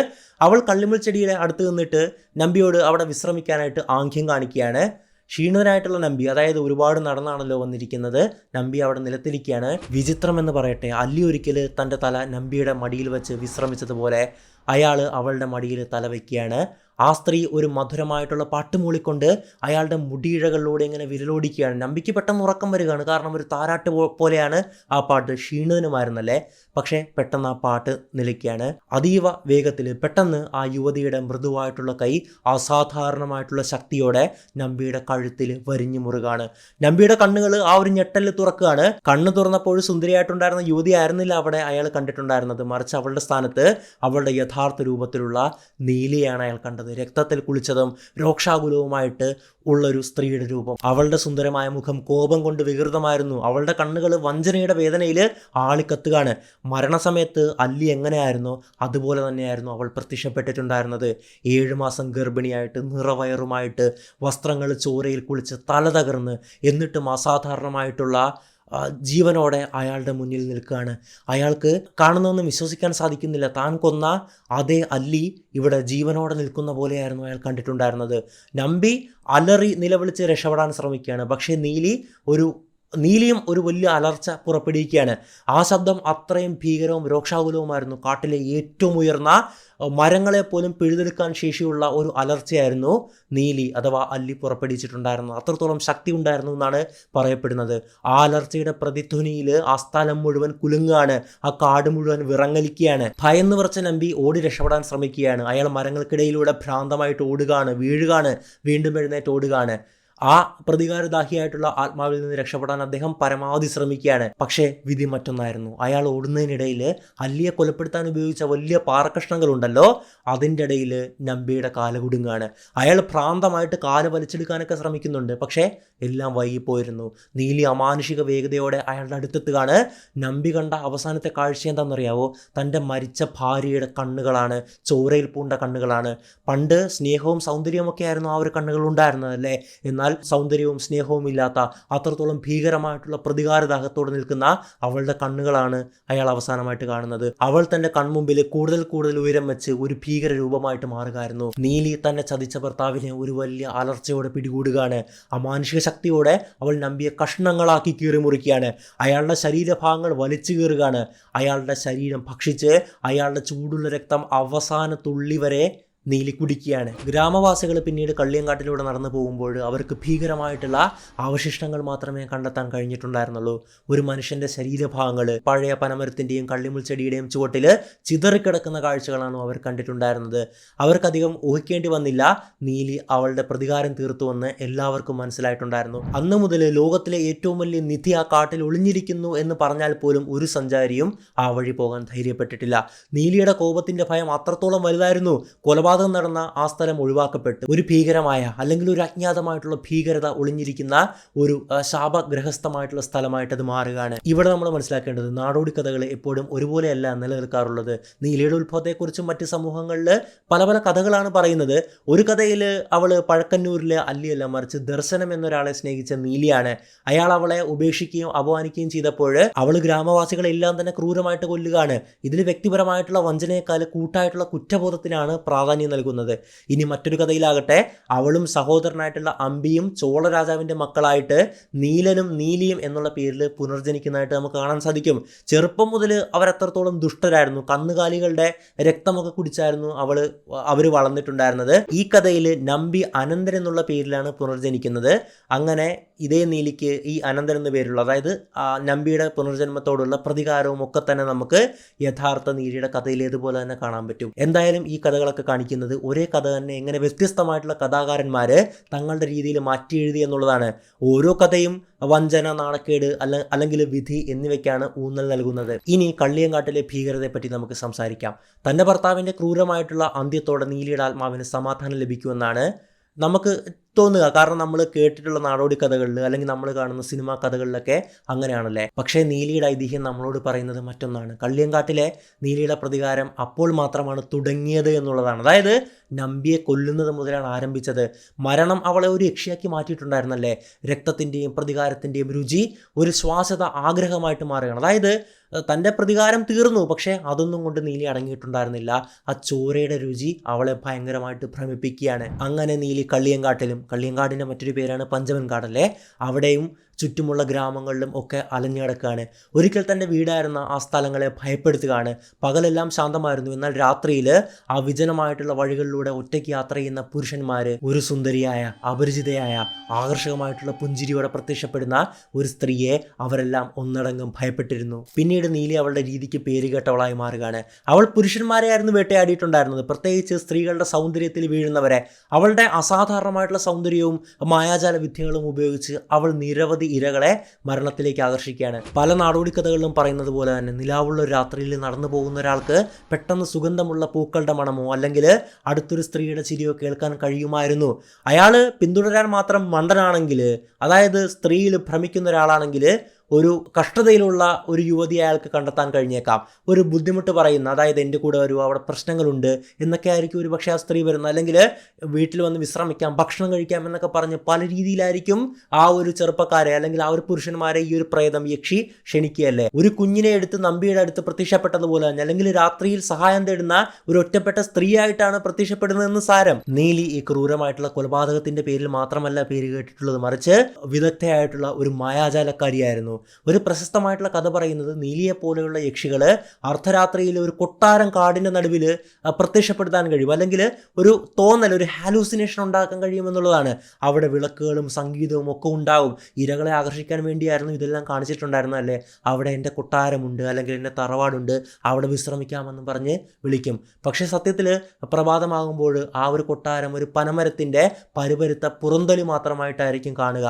അവൾ കള്ളിമുൾ ചെടിയുടെ അടുത്ത് നിന്നിട്ട് നമ്പിയോട് അവിടെ വിശ്രമിക്കാനായിട്ട് ആംഗ്യം കാണിക്കുകയാണ്. ക്ഷീണിതനായിട്ടുള്ള നമ്പി, അതായത് ഒരുപാട് നടന്നാണല്ലോ വന്നിരിക്കുന്നത്, നമ്പി അവിടെ നിലത്തിരിക്കുകയാണ്. വിചിത്രം എന്ന് പറയട്ടെ, അല്ലി ഒരിക്കൽ തൻ്റെ തല നമ്പിയുടെ മടിയിൽ വെച്ച് വിശ്രമിച്ചതുപോലെ അയാൾ അവളുടെ മടിയിൽ തല വയ്ക്കുകയാണ്. ആ സ്ത്രീ ഒരു മധുരമായിട്ടുള്ള പാട്ട് മൂളിക്കൊണ്ട് അയാളുടെ മുടിയിഴകളിലൂടെ ഇങ്ങനെ വിരലോടിക്കുകയാണ്. നമ്പിക്ക് പെട്ടെന്ന് ഉറക്കം വരികയാണ്. കാരണം ഒരു താരാട്ട് പോലെയാണ് ആ പാട്ട്. ക്ഷീണിതനുമായിരുന്നല്ലേ, പക്ഷേ പെട്ടെന്ന് ആ പാട്ട് നിലയ്ക്കുകയാണ്. അതീവ വേഗത്തിൽ പെട്ടെന്ന് ആ യുവതിയുടെ മൃദുവായിട്ടുള്ള കൈ അസാധാരണമായിട്ടുള്ള ശക്തിയോടെ നമ്പിയുടെ കഴുത്തിൽ വരിഞ്ഞു മുറുകാണ്. നമ്പിയുടെ കണ്ണുകൾ ആ ഒരു ഞെട്ടലിൽ തുറക്കുകയാണ്. കണ്ണ് തുറന്നപ്പോൾ സുന്ദരിയായിട്ടുണ്ടായിരുന്ന യുവതി ആയിരുന്നില്ല അവിടെ അയാൾ കണ്ടിട്ടുണ്ടായിരുന്നത്. മറിച്ച് അവളുടെ സ്ഥാനത്ത് അവളുടെ യഥാർത്ഥ രൂപത്തിലുള്ള നീലിയാണ് അയാൾ കണ്ടത്. രക്തത്തിൽ കുളിച്ചതും രോക്ഷാകുലവുമായിട്ട് ഉള്ളൊരു സ്ത്രീയുടെ രൂപം. അവളുടെ സുന്ദരമായ മുഖം കോപം കൊണ്ട് വികൃതമായിരുന്നു. അവളുടെ കണ്ണുകൾ വഞ്ചനയുടെ വേദനയിൽ ആളിക്കത്തുകയാണ്. മരണസമയത്ത് അല്ലി എങ്ങനെയായിരുന്നോ അതുപോലെ തന്നെയായിരുന്നു അവൾ പ്രത്യക്ഷപ്പെട്ടിട്ടുണ്ടായിരുന്നത്. 7 മാസം ഗർഭിണിയായിട്ട്, നിറവയറുമായിട്ട്, വസ്ത്രങ്ങൾ ചോരയിൽ കുളിച്ച് തല തകർന്ന്, എന്നിട്ടും അസാധാരണമായിട്ടുള്ള ജീവനോടെ അയാളുടെ മുന്നിൽ നിൽക്കുകയാണ്. അയാൾക്ക് കാണുന്നതൊന്നും വിശ്വസിക്കാൻ സാധിക്കുന്നില്ല. താൻ കൊന്ന അതേ അല്ലി ഇവിടെ ജീവനോടെ നിൽക്കുന്ന പോലെയായിരുന്നു അയാൾ കണ്ടിട്ടുണ്ടായിരുന്നത്. നമ്പി അലറി നിലവിളിച്ച് രക്ഷപ്പെടാൻ ശ്രമിക്കുകയാണ്. പക്ഷേ നീലിയും ഒരു വലിയ അലർച്ച പുറപ്പെടുവിക്കുകയാണ്. ആ ശബ്ദം അത്രയും ഭീകരവും രോക്ഷാകുലവുമായിരുന്നു. കാട്ടിലെ ഏറ്റവും ഉയർന്ന മരങ്ങളെ പോലും പിഴുതെടുക്കാൻ ശേഷിയുള്ള ഒരു അലർച്ചയായിരുന്നു നീലി അഥവാ അല്ലി പുറപ്പെടുവിച്ചിട്ടുണ്ടായിരുന്നത്. അത്രത്തോളം ശക്തി ഉണ്ടായിരുന്നു എന്നാണ് പറയപ്പെടുന്നത്. ആ അലർച്ചയുടെ പ്രതിധ്വനിയിൽ ആ സ്ഥലം മുഴുവൻ കുലുങ്ങുകയാണ്. ആ കാട് മുഴുവൻ വിറങ്ങലിക്കുകയാണ്. ഭയന്ന് വിറച്ച നമ്പി ഓടി രക്ഷപ്പെടാൻ ശ്രമിക്കുകയാണ്. അയാൾ മരങ്ങൾക്കിടയിലൂടെ ഭ്രാന്തമായിട്ട് ഓടുകയാണ്, വീഴുകയാണ്, വീണ്ടും എഴുന്നേറ്റ് ഓടുകയാണ്. ആ പ്രതികാരദാഹിയായിട്ടുള്ള ആത്മാവിൽ നിന്ന് രക്ഷപ്പെടാൻ അദ്ദേഹം പരമാവധി ശ്രമിക്കുകയാണ്. പക്ഷേ വിധി മറ്റൊന്നായിരുന്നു. അയാൾ ഓടുന്നതിനിടയിൽ അല്ലിയെ കൊലപ്പെടുത്താൻ ഉപയോഗിച്ച വലിയ പാറക്കഷ്ണങ്ങളുണ്ടല്ലോ, അതിൻ്റെ ഇടയിൽ നമ്പിയുടെ കാല് കുടുങ്ങുകയാണ്. അയാൾ ഭ്രാന്തമായിട്ട് കാല് വലിച്ചെടുക്കാനൊക്കെ ശ്രമിക്കുന്നുണ്ട്. പക്ഷേ എല്ലാം വൈകിപ്പോയിരുന്നു. നീലി അമാനുഷിക വേഗതയോടെ അയാളുടെ അടുത്തെത്തുകയാണ്. നമ്പി കണ്ട അവസാനത്തെ കാഴ്ച എന്താണെന്നറിയാവോ? തൻ്റെ മരിച്ച ഭാര്യയുടെ കണ്ണുകളാണ്, ചോരയിൽ പൂണ്ട കണ്ണുകളാണ്. പണ്ട് സ്നേഹവും സൗന്ദര്യമൊക്കെ ആയിരുന്നു ആ ഒരു കണ്ണുകൾ ഉണ്ടായിരുന്നതല്ലേ. എന്നാൽ സൗന്ദര്യവും സ്നേഹവും ഇല്ലാത്ത, അത്രത്തോളം ഭീകരമായിട്ടുള്ള പ്രതികാരദാഹത്തോടെ നിൽക്കുന്ന അവളുടെ കണ്ണുകളാണ് അയാൾ അവസാനമായിട്ട് കാണുന്നത്. അവൾ തൻ്റെ കൺമുമ്പിൽ കൂടുതൽ കൂടുതൽ ഉയരം വെച്ച് ഒരു ഭീകര രൂപമായിട്ട് മാറുകയായിരുന്നു. നീലി തന്നെ ചതിച്ച ഭർത്താവിനെ ഒരു വലിയ അലർച്ചയോടെ പിടികൂടുകയാണ്. അമാനുഷിക ശക്തിയോടെ അവൾ നമ്പിയെ കഷ്ണങ്ങളാക്കി കീറി മുറിക്കുകയാണ്. അയാളുടെ ശരീരഭാഗങ്ങൾ വലിച്ചു കീറുകയാണ്. അയാളുടെ ശരീരം ഭക്ഷിച്ച് അയാളുടെ ചൂടുള്ള രക്തം അവസാന തുള്ളി വരെ നീലി കുടിക്കുകയാണ്. ഗ്രാമവാസികൾ പിന്നീട് കള്ളിയങ്കാട്ടിലൂടെ നടന്നു പോകുമ്പോൾ അവർക്ക് ഭീകരമായിട്ടുള്ള അവശിഷ്ടങ്ങൾ മാത്രമേ കണ്ടെത്താൻ കഴിഞ്ഞിട്ടുണ്ടായിരുന്നുള്ളൂ. ഒരു മനുഷ്യൻ്റെ ശരീരഭാഗങ്ങൾ പഴയ പനമരത്തിൻ്റെയും കള്ളിമുൾ ചെടിയുടെയും ചുവട്ടിൽ ചിതറിക്കിടക്കുന്ന കാഴ്ചകളാണ് അവർ കണ്ടിട്ടുണ്ടായിരുന്നത്. അവർക്കധികം ഊഹിക്കേണ്ടി വന്നില്ല. നീലി അവളുടെ പ്രതികാരം തീർത്തുവെന്ന് എല്ലാവർക്കും മനസ്സിലായിട്ടുണ്ടായിരുന്നു. അന്ന് മുതൽ ലോകത്തിലെ ഏറ്റവും വലിയ നിധി ആ കാട്ടിൽ ഒളിഞ്ഞിരിക്കുന്നു എന്ന് പറഞ്ഞാൽ പോലും ഒരു സഞ്ചാരിയും ആ വഴി പോകാൻ ധൈര്യപ്പെട്ടിട്ടില്ല. നീലിയുടെ കോപത്തിൻ്റെ ഭയം അത്രത്തോളം വലുതായിരുന്നു. കൊലപാതക കൊലപാതകം നടന്ന ആ സ്ഥലം ഒഴിവാക്കപ്പെട്ട് ഒരു ഭീകരമായ അല്ലെങ്കിൽ ഒരു അജ്ഞാതമായിട്ടുള്ള ഭീകരത ഒളിഞ്ഞിരിക്കുന്ന ഒരു ശാപഗ്രഹസ്ഥമായിട്ടുള്ള സ്ഥലമായിട്ട് അത് മാറുകയാണ്. ഇവിടെ നമ്മൾ മനസ്സിലാക്കേണ്ടത് നാടോടി കഥകൾ എപ്പോഴും ഒരുപോലെയല്ല നിലനിൽക്കാറുള്ളത്. നീലിയുടെ ഉത്ഭവത്തെക്കുറിച്ചും മറ്റ് സമൂഹങ്ങളിൽ പല പല കഥകളാണ് പറയുന്നത്. ഒരു കഥയിൽ അവൾ പഴക്കന്നൂരിലെ അല്ലിയല്ല, മറിച്ച് ദർശനം എന്നൊരാളെ സ്നേഹിച്ച നീലിയാണ്. അയാൾ അവളെ ഉപേക്ഷിക്കുകയും അപമാനിക്കുകയും ചെയ്തപ്പോൾ അവൾ ഗ്രാമവാസികളെല്ലാം തന്നെ ക്രൂരമായിട്ട് കൊല്ലുകയാണ്. ഇതിൽ വ്യക്തിപരമായിട്ടുള്ള വഞ്ചനയേക്കാൾ കൂട്ടായിട്ടുള്ള കുറ്റബോധത്തിനാണ് പ്രാധാന്യം നൽകുന്നത്. ഇനി മറ്റൊരു കഥയിലാകട്ടെ, അവളും സഹോദരനായിട്ടുള്ള അമ്പിയും ചോള രാജാവിൻ്റെ മക്കളായിട്ട് നീലനും നീലിയും എന്നുള്ള പേരിൽ പുനർജനിക്കുന്നതായിട്ട് നമുക്ക് കാണാൻ സാധിക്കും. ചെറുപ്പം മുതൽ അവരെത്രത്തോളം ദുഷ്ടരായിരുന്നു, കന്നുകാലികളുടെ രക്തമൊക്കെ കുടിച്ചായിരുന്നു അവർ വളർന്നിട്ടുണ്ടായിരുന്നത്. ഈ കഥയിൽ നമ്പി അനന്തൻ എന്നുള്ള പേരിലാണ് പുനർജനിക്കുന്നത്. അങ്ങനെ ഇതേ നീലിക്ക് ഈ അനന്തൻ എന്ന പേരുള്ള, അതായത് നമ്പിയുടെ പുനർജന്മത്തോടുള്ള പ്രതികാരവും ഒക്കെ തന്നെ നമുക്ക് യഥാർത്ഥ നീലിയുടെ കഥയിലേതുപോലെ തന്നെ കാണാൻ പറ്റും. എന്തായാലും ഈ കഥകളൊക്കെ കാണിക്കുന്നത് ഒരേ കഥ തന്നെ എങ്ങനെ വ്യത്യസ്തമായിട്ടുള്ള കഥാകാരന്മാർ തങ്ങളുടെ രീതിയിൽ മാറ്റി എഴുതി എന്നുള്ളതാണ്. ഓരോ കഥയും വഞ്ചന, നാണക്കേട് അല്ലെങ്കിൽ വിധി എന്നിവയ്ക്കാണ് ഊന്നൽ നൽകുന്നത്. ഇനി കള്ളിയങ്കാട്ടിലെ ഭീകരതയെ പറ്റി നമുക്ക് സംസാരിക്കാം. തൻ്റെ ഭർത്താവിൻ്റെ ക്രൂരമായിട്ടുള്ള അന്ത്യത്തോടെ നീലിയുടെ ആത്മാവിന് സമാധാനം ലഭിക്കുമെന്നാണ് നമുക്ക് തോന്നുക. കാരണം നമ്മൾ കേട്ടിട്ടുള്ള നാടോടി കഥകളിൽ അല്ലെങ്കിൽ നമ്മൾ കാണുന്ന സിനിമാ കഥകളിലൊക്കെ അങ്ങനെയാണല്ലേ. പക്ഷേ നീലിയുടെ ഐതിഹ്യം നമ്മളോട് പറയുന്നത് മറ്റൊന്നാണ്. കള്ളിയങ്കാട്ടിലെ നീലിയുടെ പ്രതികാരം അപ്പോൾ മാത്രമാണ് തുടങ്ങിയത് എന്നുള്ളതാണ്. അതായത് നമ്പിയെ കൊല്ലുന്നത് മുതലാണ് ആരംഭിച്ചത്. മരണം അവളെ ഒരു യക്ഷിയാക്കി മാറ്റിയിട്ടുണ്ടായിരുന്നല്ലേ. രക്തത്തിൻ്റെയും പ്രതികാരത്തിൻ്റെയും രുചി ഒരു ശ്വാസത ആഗ്രഹമായിട്ട് മാറുകയാണ്. അതായത് തൻ്റെ പ്രതികാരം തീർന്നു, പക്ഷേ അതൊന്നും കൊണ്ട് നീലി അടങ്ങിയിട്ടുണ്ടായിരുന്നില്ല. ആ ചോരയുടെ രുചി അവളെ ഭയങ്കരമായിട്ട് ഭ്രമിപ്പിക്കുകയാണ്. അങ്ങനെ നീലി കള്ളിയങ്കാടിൻ്റെ മറ്റൊരു പേരാണ് പഞ്ചവൻകാടല്ലേ, അവിടെയും ചുറ്റുമുള്ള ഗ്രാമങ്ങളിലും ഒക്കെ അലഞ്ഞു കിടക്കുകയാണ്. ഒരിക്കൽ തൻ്റെ വീടായിരുന്ന ആ സ്ഥലങ്ങളെ ഭയപ്പെടുത്തുകയാണ്. പകലെല്ലാം ശാന്തമായിരുന്നു, എന്നാൽ രാത്രിയിൽ ആ വിജനമായിട്ടുള്ള വഴികളിലൂടെ ഒറ്റയ്ക്ക് യാത്ര ചെയ്യുന്ന പുരുഷന്മാർ ഒരു സുന്ദരിയായ, അപരിചിതയായ, ആകർഷകമായിട്ടുള്ള പുഞ്ചിരിയോടെ പ്രത്യക്ഷപ്പെടുന്ന ഒരു സ്ത്രീയെ അവരെല്ലാം ഒന്നടങ്കം ഭയപ്പെട്ടിരുന്നു. പിന്നീട് നീലി അവളുടെ രീതിക്ക് പേരുകേട്ടവളായി മാറുകയാണ്. അവൾ പുരുഷന്മാരെയായിരുന്നു വേട്ടയാടിയിട്ടുണ്ടായിരുന്നത്, പ്രത്യേകിച്ച് സ്ത്രീകളുടെ സൗന്ദര്യത്തിൽ വീഴുന്നവരെ. അവളുടെ അസാധാരണമായിട്ടുള്ള സൗന്ദര്യവും മായാജാല വിദ്യകളും ഉപയോഗിച്ച് അവൾ നിരവധി ഇരകളെ മരണത്തിലേക്ക് ആകർഷിക്കുകയാണ്. പല നാടോടി കഥകളിലും പറയുന്നത് പോലെ തന്നെ നിലാവുള്ള ഒരു രാത്രിയിൽ നടന്നു പോകുന്ന ഒരാൾക്ക് പെട്ടെന്ന് സുഗന്ധമുള്ള പൂക്കളുടെ മണമോ അല്ലെങ്കിൽ അടുത്തൊരു സ്ത്രീയുടെ ചിരിയോ കേൾക്കാൻ കഴിയുമായിരുന്നു. അയാൾ പിന്തുടരാൻ മാത്രം മണ്ടനാണെങ്കിൽ, അതായത് സ്ത്രീയിൽ ഭ്രമിക്കുന്ന ഒരാളാണെങ്കിൽ ഒരു കഷ്ടതയിലുള്ള ഒരു യുവതി അയാൾക്ക് കണ്ടെത്താൻ കഴിഞ്ഞേക്കാം. ഒരു ബുദ്ധിമുട്ട് പറയുന്ന, അതായത് എൻ്റെ കൂടെ വരൂ, അവിടെ പ്രശ്നങ്ങളുണ്ട് എന്നൊക്കെ ആയിരിക്കും ഒരു പക്ഷേ ആ സ്ത്രീ വരുന്നത്. അല്ലെങ്കിൽ വീട്ടിൽ വന്ന് വിശ്രമിക്കാം, ഭക്ഷണം കഴിക്കാം എന്നൊക്കെ പറഞ്ഞ് പല രീതിയിലായിരിക്കും ആ ഒരു ചെറുപ്പക്കാരെ അല്ലെങ്കിൽ ആ ഒരു പുരുഷന്മാരെ ഈ ഒരു പ്രേതം, യക്ഷി ക്ഷണിക്കുകയല്ലേ. ഒരു കുഞ്ഞിനെ എടുത്ത് നമ്പിയുടെ അടുത്ത് പ്രത്യക്ഷപ്പെട്ടതുപോലെ തന്നെ, അല്ലെങ്കിൽ രാത്രിയിൽ സഹായം തേടുന്ന ഒരു ഒറ്റപ്പെട്ട സ്ത്രീയായിട്ടാണ് പ്രത്യക്ഷപ്പെടുന്നതെന്ന് സാരം. നീലി ഈ ക്രൂരമായിട്ടുള്ള കൊലപാതകത്തിൻ്റെ പേരിൽ മാത്രമല്ല പേര് കേട്ടിട്ടുള്ളത്, മറിച്ച് വിദഗ്ധയായിട്ടുള്ള ഒരു മായാജാലക്കാരിയായിരുന്നു. ഒരു പ്രശസ്തമായിട്ടുള്ള കഥ പറയുന്നത് നീലിയെ പോലെയുള്ള യക്ഷികൾ അർദ്ധരാത്രിയിൽ ഒരു കൊട്ടാരം കാടിൻ്റെ നടുവിൽ പ്രത്യക്ഷപ്പെടുത്താൻ കഴിയും, അല്ലെങ്കിൽ ഒരു തോന്നൽ, ഒരു ഹാലൂസിനേഷൻ ഉണ്ടാക്കാൻ കഴിയുമെന്നുള്ളതാണ്. അവിടെ വിളക്കുകളും സംഗീതവും ഒക്കെ ഉണ്ടാകും. ഇരകളെ ആകർഷിക്കാൻ വേണ്ടിയായിരുന്നു ഇതെല്ലാം കാണിച്ചിട്ടുണ്ടായിരുന്നല്ലേ. അവിടെ എൻ്റെ കൊട്ടാരമുണ്ട്, അല്ലെങ്കിൽ എൻ്റെ തറവാടുണ്ട്, അവിടെ വിശ്രമിക്കാമെന്ന് പറഞ്ഞ് വിളിക്കും. പക്ഷേ സത്യത്തിൽ പ്രഭാതമാകുമ്പോൾ ആ ഒരു കൊട്ടാരം ഒരു പനമരത്തിൻ്റെ പരുപരുത്ത പുറന്തലി മാത്രമായിട്ടായിരിക്കും കാണുക.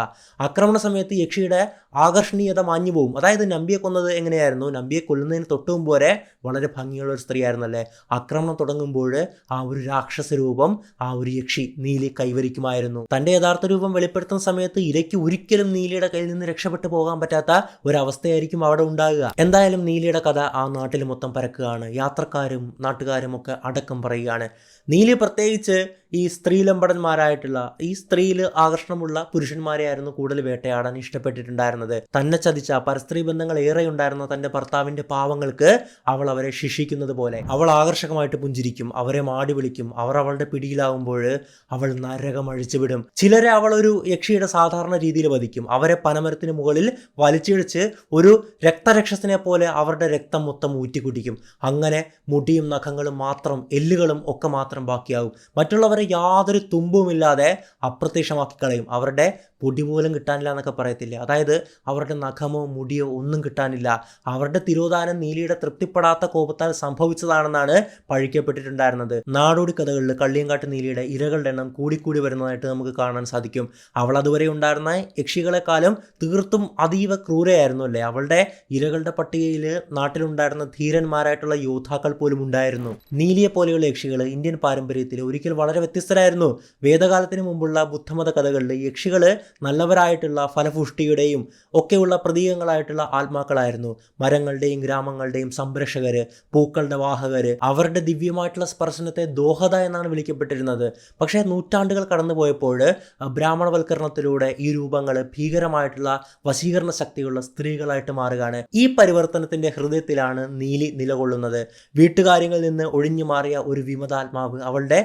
ആക്രമണ സമയത്ത് യക്ഷിയുടെ ആകർഷണീയത മാഞ്ഞു പോകും. അതായത് നമ്പിയെ കൊന്നത് എങ്ങനെയായിരുന്നു? നമ്പിയെ കൊല്ലുന്നതിന് തൊട്ട് മുമ്പ് വരെ വളരെ ഭംഗിയുള്ള ഒരു സ്ത്രീ ആയിരുന്നല്ലേ. ആക്രമണം തുടങ്ങുമ്പോൾ ആ ഒരു രാക്ഷസ രൂപം ആ ഒരു യക്ഷി നീലി കൈവരിക്കുമായിരുന്നു. തൻ്റെ യഥാർത്ഥ രൂപം വെളിപ്പെടുത്തുന്ന സമയത്ത് ഇരയ്ക്ക് ഒരിക്കലും നീലിയുടെ കയ്യിൽ നിന്ന് രക്ഷപ്പെട്ടു പോകാൻ പറ്റാത്ത ഒരവസ്ഥയായിരിക്കും അവിടെ ഉണ്ടാകുക. എന്തായാലും നീലിയുടെ കഥ ആ നാട്ടിൽ മൊത്തം പരക്കുകയാണ്. യാത്രക്കാരും നാട്ടുകാരും ഒക്കെ അടക്കം പറയുകയാണ്. നീലി പ്രത്യേകിച്ച് ഈ സ്ത്രീലമ്പടന്മാരായിട്ടുള്ള, ഈ സ്ത്രീയിൽ ആകർഷണമുള്ള പുരുഷന്മാരെയായിരുന്നു കൂടുതൽ വേട്ടയാടാൻ ഇഷ്ടപ്പെട്ടിട്ടുണ്ടായിരുന്നത്. തന്നെ ചതിച്ച പരസ്ത്രീ ബന്ധങ്ങൾ ഏറെ ഉണ്ടായിരുന്ന തൻ്റെ ഭർത്താവിൻ്റെ പാവങ്ങൾക്ക് അവൾ അവരെ ശിക്ഷിക്കുന്നത് പോലെ അവൾ ആകർഷകമായിട്ട് പുഞ്ചിരിക്കും, അവരെ മാടി വിളിക്കും. അവർ അവളുടെ പിടിയിലാവുമ്പോൾ അവൾ നരകം അഴിച്ചുവിടും. ചിലരെ അവൾ ഒരു യക്ഷിയുടെ സാധാരണ രീതിയിൽ വധിക്കും. അവരെ പനമരത്തിന് മുകളിൽ വലിച്ചിഴിച്ച് ഒരു രക്തരക്ഷസിനെ പോലെ അവരുടെ രക്തം മൊത്തം ഊറ്റിക്കുടിക്കും. അങ്ങനെ മുടിയും നഖങ്ങളും മാത്രം, എല്ലുകളും ഒക്കെ മാത്രം ബാക്കിയാവും. മറ്റുള്ളവരെ യാതൊരു തുമ്പുമില്ലാതെ അപ്രത്യക്ഷമാക്കി കളയും. അവരുടെ പൊടി പോലും കിട്ടാനില്ല എന്നൊക്കെ പറയത്തില്ല. അതായത് അവരുടെ നഖമോ മുടിയോ ഒന്നും കിട്ടാനില്ല. അവരുടെ തിരോധാനം നീലിയുടെ തൃപ്തിപ്പെടാത്ത കോപത്താൽ സംഭവിച്ചതാണെന്നാണ് പഴിക്കപ്പെട്ടിട്ടുണ്ടായിരുന്നത്. നാടോടി കഥകളിൽ കള്ളിയങ്കാട്ട് നീലിയുടെ ഇരകളുടെ എണ്ണം കൂടിക്കൂടി വരുന്നതായിട്ട് നമുക്ക് കാണാൻ സാധിക്കും. അവൾ അതുവരെ ഉണ്ടായിരുന്ന യക്ഷികളെക്കാളും തീർത്തും അതീവ ക്രൂരയായിരുന്നു അല്ലേ. അവളുടെ ഇരകളുടെ പട്ടികയിൽ നാട്ടിലുണ്ടായിരുന്ന ധീരന്മാരായിട്ടുള്ള യോദ്ധാക്കൾ പോലും ഉണ്ടായിരുന്നു. നീലിയെ പോലെയുള്ള യക്ഷികൾ ഇന്ത്യൻ പാരമ്പര്യത്തിൽ ഒരിക്കൽ വളരെ വ്യത്യസ്തരായിരുന്നു. വേദകാലത്തിന് മുമ്പുള്ള ബുദ്ധമത കഥകളിൽ യക്ഷികൾ നല്ലവരായിട്ടുള്ള ഫലപുഷ്ടിയുടെയും ഒക്കെയുള്ള പ്രതീകങ്ങളായിട്ടുള്ള ആത്മാക്കളായിരുന്നു. മരങ്ങളുടെയും ഗ്രാമങ്ങളുടെയും സംരക്ഷകര്, പൂക്കളുടെ വാഹകര്. അവരുടെ ദിവ്യമായിട്ടുള്ള സ്പർശനത്തെ ദോഹത എന്നാണ് വിളിക്കപ്പെട്ടിരുന്നത്. പക്ഷേ നൂറ്റാണ്ടുകൾ കടന്നുപോയപ്പോൾ ബ്രാഹ്മണവൽക്കരണത്തിലൂടെ ഈ രൂപങ്ങൾ ഭീകരമായിട്ടുള്ള വശീകരണ ശക്തിയുള്ള സ്ത്രീകളായിട്ട് മാറുകയാണ്. ഈ പരിവർത്തനത്തിന്റെ ഹൃദയത്തിലാണ് നീലി നിലകൊള്ളുന്നത്. വീട്ടുകാര്യങ്ങളിൽ നിന്ന് ഒഴിഞ്ഞു മാറിയ ഒരു വിമതാത്മാവ് അവളുടെ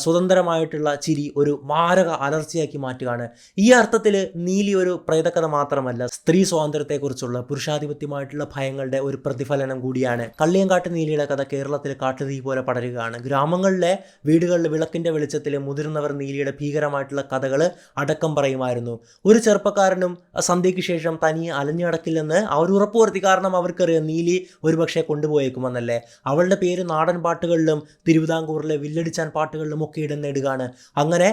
സ്വതന്ത്രമായിട്ടുള്ള ചിരി ഒരു മാരക അലർച്ചയാക്കി മാറ്റുകയാണ്. ഈ അർത്ഥത്തിൽ നീലി ഒരു പ്രേതകഥ മാത്രമല്ല, സ്ത്രീ സ്വാതന്ത്ര്യത്തെക്കുറിച്ചുള്ള പുരുഷാധിപത്യമായിട്ടുള്ള ഭയങ്ങളുടെ ഒരു പ്രതിഫലനം കൂടിയാണ്. കള്ളിയങ്കാട്ട് നീലിയുടെ കഥ കേരളത്തിൽ കാട്ടുതീ പോലെ പടരുകയാണ്. ഗ്രാമങ്ങളിലെ വീടുകളിൽ വിളക്കിന്റെ വെളിച്ചത്തിൽ മുതിർന്നവർ നീലിയുടെ ഭീകരമായിട്ടുള്ള കഥകൾ അടക്കം പറയുമായിരുന്നു. ഒരു ചെറുപ്പക്കാരനും സന്ധ്യയ്ക്ക് ശേഷം തനിയെ അലഞ്ഞടക്കില്ലെന്ന് അവർ ഉറപ്പുവരുത്തി. കാരണം അവർക്കറിയാം നീലി ഒരുപക്ഷെ കൊണ്ടുപോയേക്കുമെന്നല്ലേ. അവളുടെ പേര് നാടൻ പാട്ടുകളിലും തിരുവിതാംകൂറിലെ വില്ലടിച്ചാൻ പാട്ടുകളിലും ഒക്കെ ഇടം നേടുകയാണ്. അങ്ങനെ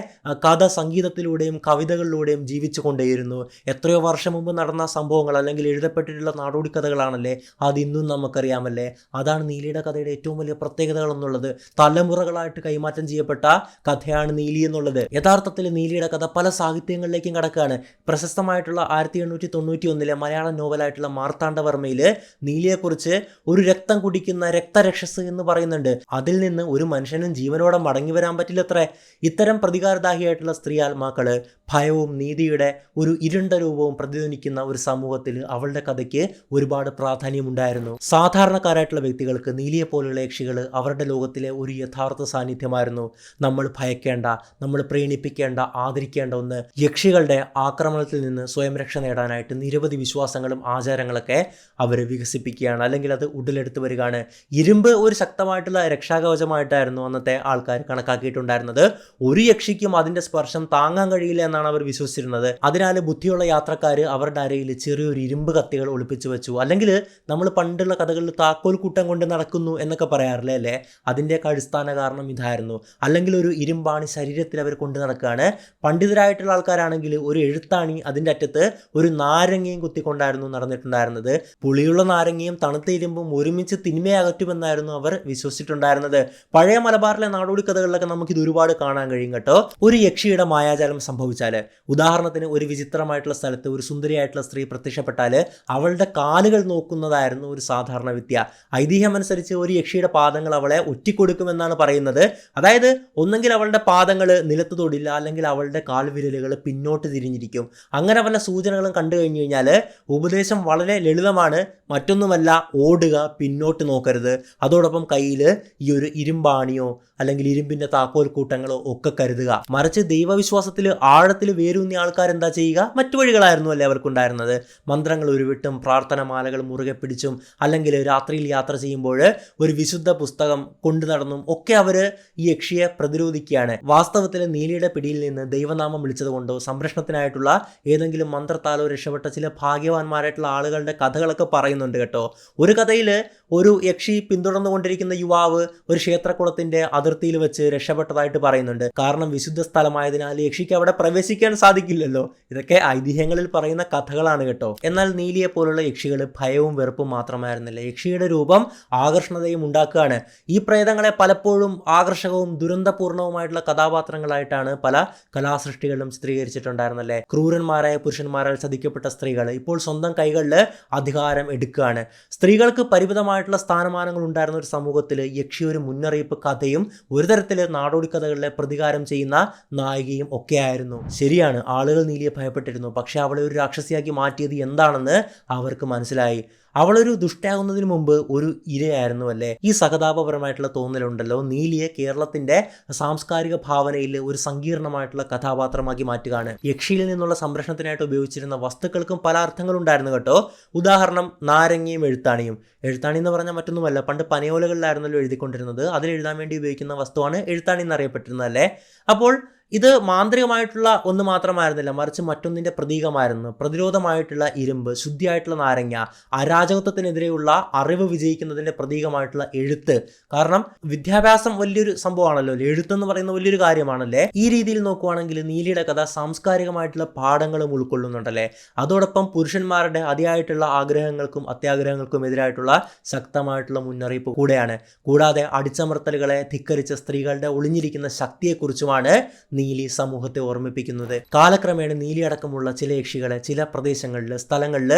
കഥ സംഗീതത്തിലൂടെയും കവിതകളിലൂടെയും ജീവിച്ചു കൊണ്ടേയിരുന്നു. എത്രയോ വർഷം മുമ്പ് നടന്ന സംഭവങ്ങൾ അല്ലെങ്കിൽ എഴുതപ്പെട്ടിട്ടുള്ള നാടോടി കഥകളാണല്ലേ, അത് ഇന്നും നമുക്കറിയാമല്ലേ. അതാണ് നീലിയുടെ കഥയുടെ ഏറ്റവും വലിയ പ്രത്യേകതകൾ എന്നുള്ളത്. തലമുറകളായിട്ട് കൈമാറ്റം ചെയ്യപ്പെട്ട കഥയാണ് നീലി എന്നുള്ളത്. യഥാർത്ഥത്തിൽ നീലിയുടെ കഥ പല സാഹിത്യങ്ങളിലേക്കും കടക്കുകയാണ്. പ്രശസ്തമായിട്ടുള്ള 1891 മലയാളം നോവലായിട്ടുള്ള മാർത്താണ്ഡവർമ്മയിൽ നീലിയെക്കുറിച്ച് ഒരു രക്തം കുടിക്കുന്ന രക്തരക്ഷസ് എന്ന് പറയുന്നുണ്ട്. അതിൽ നിന്ന് ഒരു മനുഷ്യനും ജീവനോടെ മടങ്ങി വരാൻ പറ്റില്ലത്രേ. ഇത്തരം പ്രതികാരദാഹിയായിട്ടുള്ള സ്ത്രീ ആത്മാക്കള് ഭയവും നീതിയുടെ ഒരു ഇരുണ്ട രൂപവും പ്രതിധ്വനിക്കുന്ന ഒരു സമൂഹത്തിൽ അവളുടെ കഥയ്ക്ക് ഒരുപാട് പ്രാധാന്യമുണ്ടായിരുന്നു. സാധാരണക്കാരായിട്ടുള്ള വ്യക്തികൾക്ക് നീലിയെ പോലുള്ള യക്ഷികൾ അവരുടെ ലോകത്തിലെ ഒരു യഥാർത്ഥ സാന്നിധ്യമായിരുന്നു. നമ്മൾ ഭയക്കേണ്ട, നമ്മൾ പ്രീണിപ്പിക്കേണ്ട, ആദരിക്കേണ്ട ഒന്ന്. യക്ഷികളുടെ ആക്രമണത്തിൽ നിന്ന് സ്വയം രക്ഷ നേടാനായിട്ട് നിരവധി വിശ്വാസങ്ങളും ആചാരങ്ങളൊക്കെ അവർ വികസിപ്പിക്കുകയാണ്, അല്ലെങ്കിൽ അത് ഉടലെടുത്ത് വരികയാണ്. ഇരുമ്പ് ഒരു ശക്തമായിട്ടുള്ള രക്ഷാകവചമായിട്ടായിരുന്നു അന്നത്തെ ആൾക്കാർ കണക്കാക്കിയിട്ടുണ്ടായിരുന്നത്. ഒരു യക്ഷിക്കും അതിന്റെ സ്പർശം താങ്ങാൻ കഴിയില്ല എന്നാണ് അവർ വിശ്വസിച്ചിരുന്നത്. അതിനാൽ ബുദ്ധിയുള്ള യാത്രക്കാർ അവരുടെ അരയിൽ ചെറിയൊരു ഇരുമ്പ് കത്തികൾ ഒളിപ്പിച്ചു വെച്ചു. അല്ലെങ്കിൽ നമ്മൾ പണ്ടുള്ള കഥകളിൽ താക്കോൽ കൂട്ടം കൊണ്ട് നടക്കുന്നു എന്നൊക്കെ പറയാറില്ലേ അല്ലേ, അതിൻ്റെയൊക്കെ അടിസ്ഥാന കാരണം ഇതായിരുന്നു. അല്ലെങ്കിൽ ഒരു ഇരുമ്പാണി ശരീരത്തിൽ അവർ കൊണ്ട് നടക്കുകയാണ്. പണ്ഡിതരായിട്ടുള്ള ആൾക്കാരാണെങ്കിൽ ഒരു എഴുത്താണി അതിൻ്റെ അറ്റത്ത് ഒരു നാരങ്ങയും കുത്തിക്കൊണ്ടായിരുന്നു നടന്നിട്ടുണ്ടായിരുന്നത്. പുളിയുള്ള നാരങ്ങയും തണുത്ത ഇരുമ്പും ഒരുമിച്ച് തിന്മയകറ്റുമെന്നായിരുന്നു അവർ വിശ്വസിച്ചിട്ടുണ്ടായിരുന്നത്. പഴയ മലബാറിലെ നാടോടി കഥകളിലൊക്കെ നമുക്കിത് ഒരുപാട് കാണാൻ കഴിയും കേട്ടോ. ഒരു യക്ഷിയുടെ മായാജാലം സംഭവിച്ചാൽ, ഉദാഹരണത്തിന് ഒരു വിചിത്രമായിട്ടുള്ള സ്ഥലത്ത് ഒരു സുന്ദരിയായിട്ടുള്ള സ്ത്രീ പ്രത്യക്ഷപ്പെട്ടാൽ അവളുടെ കാലുകൾ നോക്കുന്നതായിരുന്നു ഒരു സാധാരണ വിദ്യ. ഐതിഹ്യമനുസരിച്ച് ഒരു യക്ഷിയുടെ പാദങ്ങൾ അവളെ ഒറ്റിക്കൊടുക്കുമെന്നാണ് പറയുന്നത്. അതായത് ഒന്നെങ്കിൽ അവളുടെ പാദങ്ങൾ നിലത്ത് തൊടില്ല, അല്ലെങ്കിൽ അവളുടെ കാൽവിരലുകൾ പിന്നോട്ട് തിരിഞ്ഞിരിക്കും. അങ്ങനെ വല്ല സൂചനകളും കണ്ടു കഴിഞ്ഞു കഴിഞ്ഞാൽ ഉപദേശം വളരെ ലളിതമാണ്. മറ്റൊന്നുമല്ല, ഓടുക, പിന്നോട്ട് നോക്കരുത്. അതോടൊപ്പം കയ്യിൽ ഈ ഒരു ഇരുമ്പാണിയോ അല്ലെങ്കിൽ ഇരുമ്പിന്റെ താക്കോൽ കൂട്ടങ്ങളോ ഒക്കെ കരുതുക. മറിച്ച് ദൈവവിശ്വാസത്തിൽ ആഴത്തിൽ വേരൂന്നിയ ആൾക്കാർ എന്താ ചെയ്യുക? മറ്റു വഴികളായിരുന്നു അല്ലേ അവർക്കുണ്ടായിരുന്നത്. മന്ത്രങ്ങൾ ഉരുവിട്ടും പ്രാർത്ഥനമാലകൾ മുറുകെ പിടിച്ചും അല്ലെങ്കിൽ രാത്രിയിൽ യാത്ര ചെയ്യുമ്പോൾ ഒരു വിശുദ്ധ പുസ്തകം കൊണ്ടു നടന്നും ഒക്കെ അവർ ഈ യക്ഷിയെ പ്രതിരോധിക്കുകയാണ്. വാസ്തവത്തിൽ നീലിയുടെ പിടിയിൽ നിന്ന് ദൈവനാമം വിളിച്ചതുകൊണ്ടോ സംരക്ഷണത്തിനായിട്ടുള്ള ഏതെങ്കിലും മന്ത്രത്താലോ രക്ഷപ്പെട്ട ചില ഭാഗ്യവാന്മാരായിട്ടുള്ള ആളുകളുടെ കഥകളൊക്കെ പറയുന്നുണ്ട് കേട്ടോ. ഒരു കഥയിൽ ഒരു യക്ഷി പിന്തുടർന്നുകൊണ്ടിരിക്കുന്ന യുവാവ് ഒരു ക്ഷേത്രക്കുളത്തിന്റെ അതിർത്തിയിൽ വെച്ച് രക്ഷപ്പെട്ടതായിട്ട് പറയുന്നുണ്ട്. കാരണം വിശുദ്ധ സ്ഥലമായതിനാൽ യക്ഷിക്ക് അവിടെ പ്രവേശിക്കാൻ സാധിക്കില്ലല്ലോ. ഇതൊക്കെ ഐതിഹ്യങ്ങളിൽ പറയുന്ന കഥകളാണ് കേട്ടോ. എന്നാൽ നീലിയെ പോലുള്ള യക്ഷികൾ ഭയവും വെറുപ്പും മാത്രമായിരുന്നില്ല, യക്ഷിയുടെ രൂപം ആകർഷണതയും ഉണ്ടാക്കുകയാണ്. ഈ പ്രേതങ്ങളെ പലപ്പോഴും ആകർഷകവും ദുരന്തപൂർണവുമായിട്ടുള്ള കഥാപാത്രങ്ങളായിട്ടാണ് പല കലാസൃഷ്ടികളിലും ചിത്രീകരിച്ചിട്ടുണ്ടായിരുന്നല്ലേ. ക്രൂരന്മാരായ പുരുഷന്മാരാൽ ചതിക്കപ്പെട്ട സ്ത്രീകൾ ഇപ്പോൾ സ്വന്തം കൈകളിൽ അധികാരം എടുക്കുകയാണ്. സ്ത്രീകൾക്ക് പരിമിതമായിട്ടുള്ള സ്ഥാനമാനങ്ങൾ ഉണ്ടായിരുന്ന ഒരു സമൂഹത്തിൽ യക്ഷി ഒരു മുന്നറിയിപ്പ് കഥയും ഒരു തരത്തിൽ നാടോടി കഥകളിലെ പ്രതികാരം ചെയ്യുന്ന നായികയും ഒക്കെ ആയിരുന്നു. ശരിയാണ്, ആളുകൾ നീലിയെ ഭയപ്പെട്ടിരുന്നു. പക്ഷെ അവളെ ഒരു രാക്ഷസിയാക്കി മാറ്റിയത് എന്താണെന്ന് അവർക്ക് മനസ്സിലായി. അവളൊരു ദുഷ്ടയാകുന്നതിന് മുമ്പ് ഒരു ഇരയായിരുന്നു അല്ലേ. ഈ സഹതാപപരമായിട്ടുള്ള തോന്നലുണ്ടല്ലോ നീലിയെ കേരളത്തിന്റെ സാംസ്കാരിക ഭാവനയിൽ ഒരു സങ്കീർണമായിട്ടുള്ള കഥാപാത്രമാക്കി മാറ്റുകയാണ്. യക്ഷിയിൽ നിന്നുള്ള സംരക്ഷണത്തിനായിട്ട് ഉപയോഗിച്ചിരുന്ന വസ്തുക്കൾക്കും പല അർത്ഥങ്ങളുണ്ടായിരുന്നു കേട്ടോ. ഉദാഹരണം നാരങ്ങയും എഴുത്താണിയും. എഴുത്താണി എന്ന് പറഞ്ഞാൽ മറ്റൊന്നുമല്ല, പണ്ട് പനയോലകളിലായിരുന്നല്ലോ എഴുതിക്കൊണ്ടിരുന്നത്. അതിൽ എഴുതാൻ വേണ്ടി ഉപയോഗിക്കുന്ന വസ്തുവാണ് എഴുത്താണി എന്നറിയപ്പെട്ടിരുന്നത് അല്ലേ. അപ്പോൾ ഇത് മാന്ത്രികമായിട്ടുള്ള ഒന്ന് മാത്രമായിരുന്നില്ല, മറിച്ച് മറ്റൊന്നിൻ്റെ പ്രതീകമായിരുന്നു. പ്രതിരോധമായിട്ടുള്ള ഇരുമ്പ്, ശുദ്ധിയായിട്ടുള്ള നാരങ്ങ, അരാജകത്വത്തിനെതിരെയുള്ള അറിവ് വിജയിക്കുന്നതിൻ്റെ പ്രതീകമായിട്ടുള്ള എഴുത്ത്. കാരണം വിദ്യാഭ്യാസം വലിയൊരു സംഭവമാണല്ലോ, എഴുത്തെന്ന് പറയുന്ന വലിയൊരു കാര്യമാണല്ലേ. ഈ രീതിയിൽ നോക്കുവാണെങ്കിൽ നീലിയുടെ കഥ സാംസ്കാരികമായിട്ടുള്ള പാഠങ്ങളും ഉൾക്കൊള്ളുന്നുണ്ടല്ലേ. അതോടൊപ്പം പുരുഷന്മാരുടെ അതിയായിട്ടുള്ള ആഗ്രഹങ്ങൾക്കും അത്യാഗ്രഹങ്ങൾക്കും എതിരായിട്ടുള്ള ശക്തമായിട്ടുള്ള മുന്നറിയിപ്പ് കൂടെയാണ്. കൂടാതെ അടിച്ചമർത്തലുകളെ ധിക്കരിച്ച സ്ത്രീകളുടെ ഒളിഞ്ഞിരിക്കുന്ന ശക്തിയെക്കുറിച്ചുമാണ് നീലി സമൂഹത്തെ ഓർമ്മിപ്പിക്കുന്നത്. കാലക്രമേണ നീലി അടക്കമുള്ള ചില യക്ഷികളെ ചില പ്രദേശങ്ങളിൽ സ്ഥലങ്ങളിൽ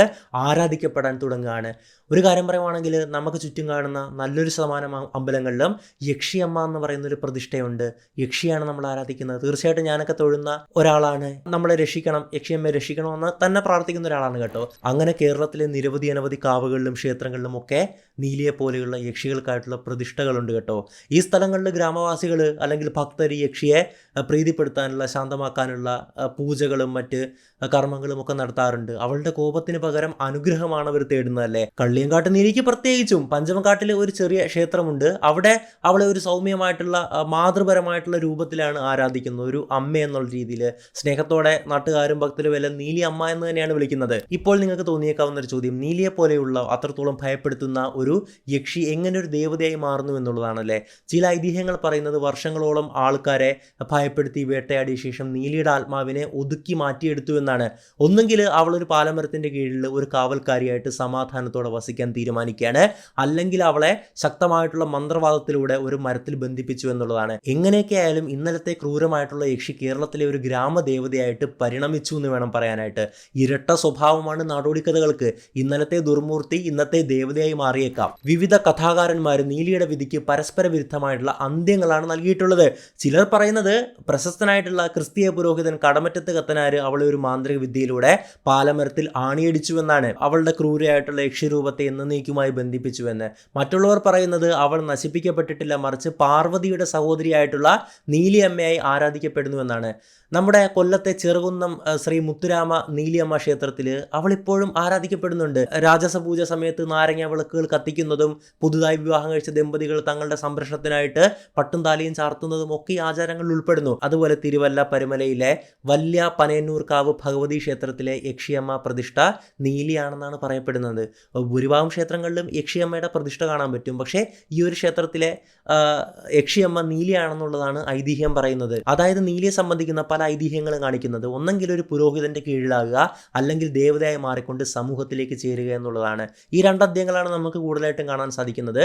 ആരാധിക്കപ്പെടാൻ തുടങ്ങുകയാണ്. ഒരു കാര്യം പറയുവാണെങ്കിൽ നമുക്ക് ചുറ്റും കാണുന്ന നല്ലൊരു ശതമാനം അമ്പലങ്ങളിലും യക്ഷിയമ്മ എന്ന് പറയുന്നൊരു പ്രതിഷ്ഠയുണ്ട്. യക്ഷിയാണ് നമ്മൾ ആരാധിക്കുന്നത്. തീർച്ചയായിട്ടും ഞാനൊക്കെ തൊഴുന്ന ഒരാളാണ്. നമ്മളെ രക്ഷിക്കണം, യക്ഷിയമ്മയെ രക്ഷിക്കണമെന്ന് തന്നെ പ്രാർത്ഥിക്കുന്ന ഒരാളാണ് കേട്ടോ. അങ്ങനെ കേരളത്തിലെ നിരവധി അനവധി കാവുകളിലും ക്ഷേത്രങ്ങളിലും ഒക്കെ നീലിയെ പോലെയുള്ള യക്ഷികൾക്കായിട്ടുള്ള പ്രതിഷ്ഠകളുണ്ട് കേട്ടോ. ഈ സ്ഥലങ്ങളിൽ ഗ്രാമവാസികൾ അല്ലെങ്കിൽ ഭക്തർ യക്ഷിയെ പ്രീതിപ്പെടുത്താനുള്ള, ശാന്തമാക്കാനുള്ള പൂജകളും മറ്റ് കർമ്മങ്ങളും ഒക്കെ നടത്താറുണ്ട്. അവളുടെ കോപത്തിന് പകരം അനുഗ്രഹമാണ് അവർ തേടുന്നതല്ലേ. കള്ളിയങ്കാട്ട് നീലിക്ക് പ്രത്യേകിച്ചും പഞ്ചമക്കാട്ടിൽ ഒരു ചെറിയ ക്ഷേത്രമുണ്ട്. അവിടെ അവളെ ഒരു സൗമ്യമായിട്ടുള്ള മാതൃപരമായിട്ടുള്ള രൂപത്തിലാണ് ആരാധിക്കുന്നത്. ഒരു അമ്മ എന്നുള്ള രീതിയിൽ സ്നേഹത്തോടെ നാട്ടുകാരും ഭക്തരും എല്ലാം നീലി അമ്മ എന്ന് തന്നെയാണ് വിളിക്കുന്നത്. ഇപ്പോൾ നിങ്ങൾക്ക് തോന്നിയേക്കാവുന്ന ഒരു ചോദ്യം, നീലിയെ പോലെയുള്ള അത്രത്തോളം ഭയപ്പെടുത്തുന്ന ഒരു യക്ഷി എങ്ങനെ ഒരു ദേവതയായി മാറുന്നു എന്നുള്ളതാണല്ലേ. ചില ഐതിഹ്യങ്ങൾ പറയുന്നത് വർഷങ്ങളോളം ആൾക്കാരെ ഭയപ്പെടുത്തി വേട്ടയാടിയ ശേഷം നീലിയുടെ ആത്മാവിനെ ഒതുക്കി മാറ്റിയെടുത്തു എന്നാണ്. ഒന്നുകിൽ അവളൊരു പാലമരത്തിൻ്റെ കീഴിൽ ഒരു കാവൽക്കാരിയായിട്ട് സമാധാനത്തോടെ വസിക്കാൻ തീരുമാനിക്കുകയാണ്, അല്ലെങ്കിൽ അവളെ ശക്തമായിട്ടുള്ള മന്ത്രവാദത്തിലൂടെ ഒരു മരത്തിൽ ബന്ധിപ്പിച്ചു എന്നുള്ളതാണ്. എങ്ങനെയൊക്കെ ആയാലും ഇന്നലത്തെ ക്രൂരമായിട്ടുള്ള യക്ഷി കേരളത്തിലെ ഒരു ഗ്രാമദേവതയായിട്ട് പരിണമിച്ചു എന്ന് വേണം പറയാനായിട്ട്. ഇരട്ട സ്വഭാവമാണ് നാടോടിക്കഥകൾക്ക്. ഇന്നലത്തെ ദുർമൂർത്തി ഇന്നത്തെ ദേവതയായി മാറിയേക്കാം. വിവിധ കഥാകാരന്മാർ നീലിയുടെ വിധിക്ക് പരസ്പര വിരുദ്ധമായിട്ടുള്ള അന്ത്യങ്ങളാണ് നൽകിയിട്ടുള്ളത്. ചിലർ പറയുന്നത് പ്രശസ്തനായിട്ടുള്ള ക്രിസ്തീയ പുരോഹിതൻ കടമറ്റത്ത് കത്തനാര് അവളെ ഒരു മാന്ത്രിക വിദ്യയിലൂടെ പാലമരത്തിൽ ആണിയടിച്ചുവെന്നാണ്. അവളുടെ ക്രൂരയായിട്ടുള്ള യക്ഷിരൂപത്തെ എന്നേക്കുമായി ബന്ധിപ്പിച്ചുവെന്ന്. മറ്റുള്ളവർ പറയുന്നത് അവൾ നശിപ്പിക്കപ്പെട്ടിട്ടില്ല, മറിച്ച് പാർവതിയുടെ സഹോദരിയായിട്ടുള്ള നീലിയമ്മയായി ആരാധിക്കപ്പെടുന്നുവെന്നാണ്. നമ്മുടെ കൊല്ലത്തെ ചെറുകുന്നം ശ്രീ മുത്തുരാമ നീലിയമ്മ ക്ഷേത്രത്തിൽ അവളിപ്പോഴും ആരാധിക്കപ്പെടുന്നുണ്ട്. രാജസപൂജ സമയത്ത് നാരങ്ങ വിളക്കുകൾ കത്തിക്കുന്നതും പുതുതായി വിവാഹം കഴിച്ച ദമ്പതികൾ തങ്ങളുടെ സംരക്ഷണത്തിനായിട്ട് പട്ടും താലിയും ചാർത്തുന്നതും ഒക്കെ ഈ ആചാരങ്ങളിൽ ഉൾപ്പെടുന്നു. അതുപോലെ തിരുവല്ല പരുമലയിലെ വല്യ പനയന്നൂർക്കാവ് ഭഗവതി ക്ഷേത്രത്തിലെ യക്ഷിയമ്മ പ്രതിഷ്ഠ നീലിയാണെന്നാണ് പറയപ്പെടുന്നത്. ഭൂരിഭാഗം ക്ഷേത്രങ്ങളിലും യക്ഷിയമ്മയുടെ പ്രതിഷ്ഠ കാണാൻ പറ്റും. പക്ഷേ ഈ ഒരു ക്ഷേത്രത്തിലെ യക്ഷിയമ്മ നീലിയാണെന്നുള്ളതാണ് ഐതിഹ്യം പറയുന്നത്. അതായത് നീലിയെ സംബന്ധിക്കുന്ന പല ഐതിഹ്യങ്ങളും കാണിക്കുന്നത് ഒന്നെങ്കിൽ ഒരു പുരോഹിതന്റെ കീഴിലാകുക, അല്ലെങ്കിൽ ദേവതയായി മാറിക്കൊണ്ട് സമൂഹത്തിലേക്ക് ചേരുക എന്നുള്ളതാണ്. ഈ രണ്ടധ്യയങ്ങളാണ് നമുക്ക് കൂടുതലായിട്ടും കാണാൻ സാധിക്കുന്നത്.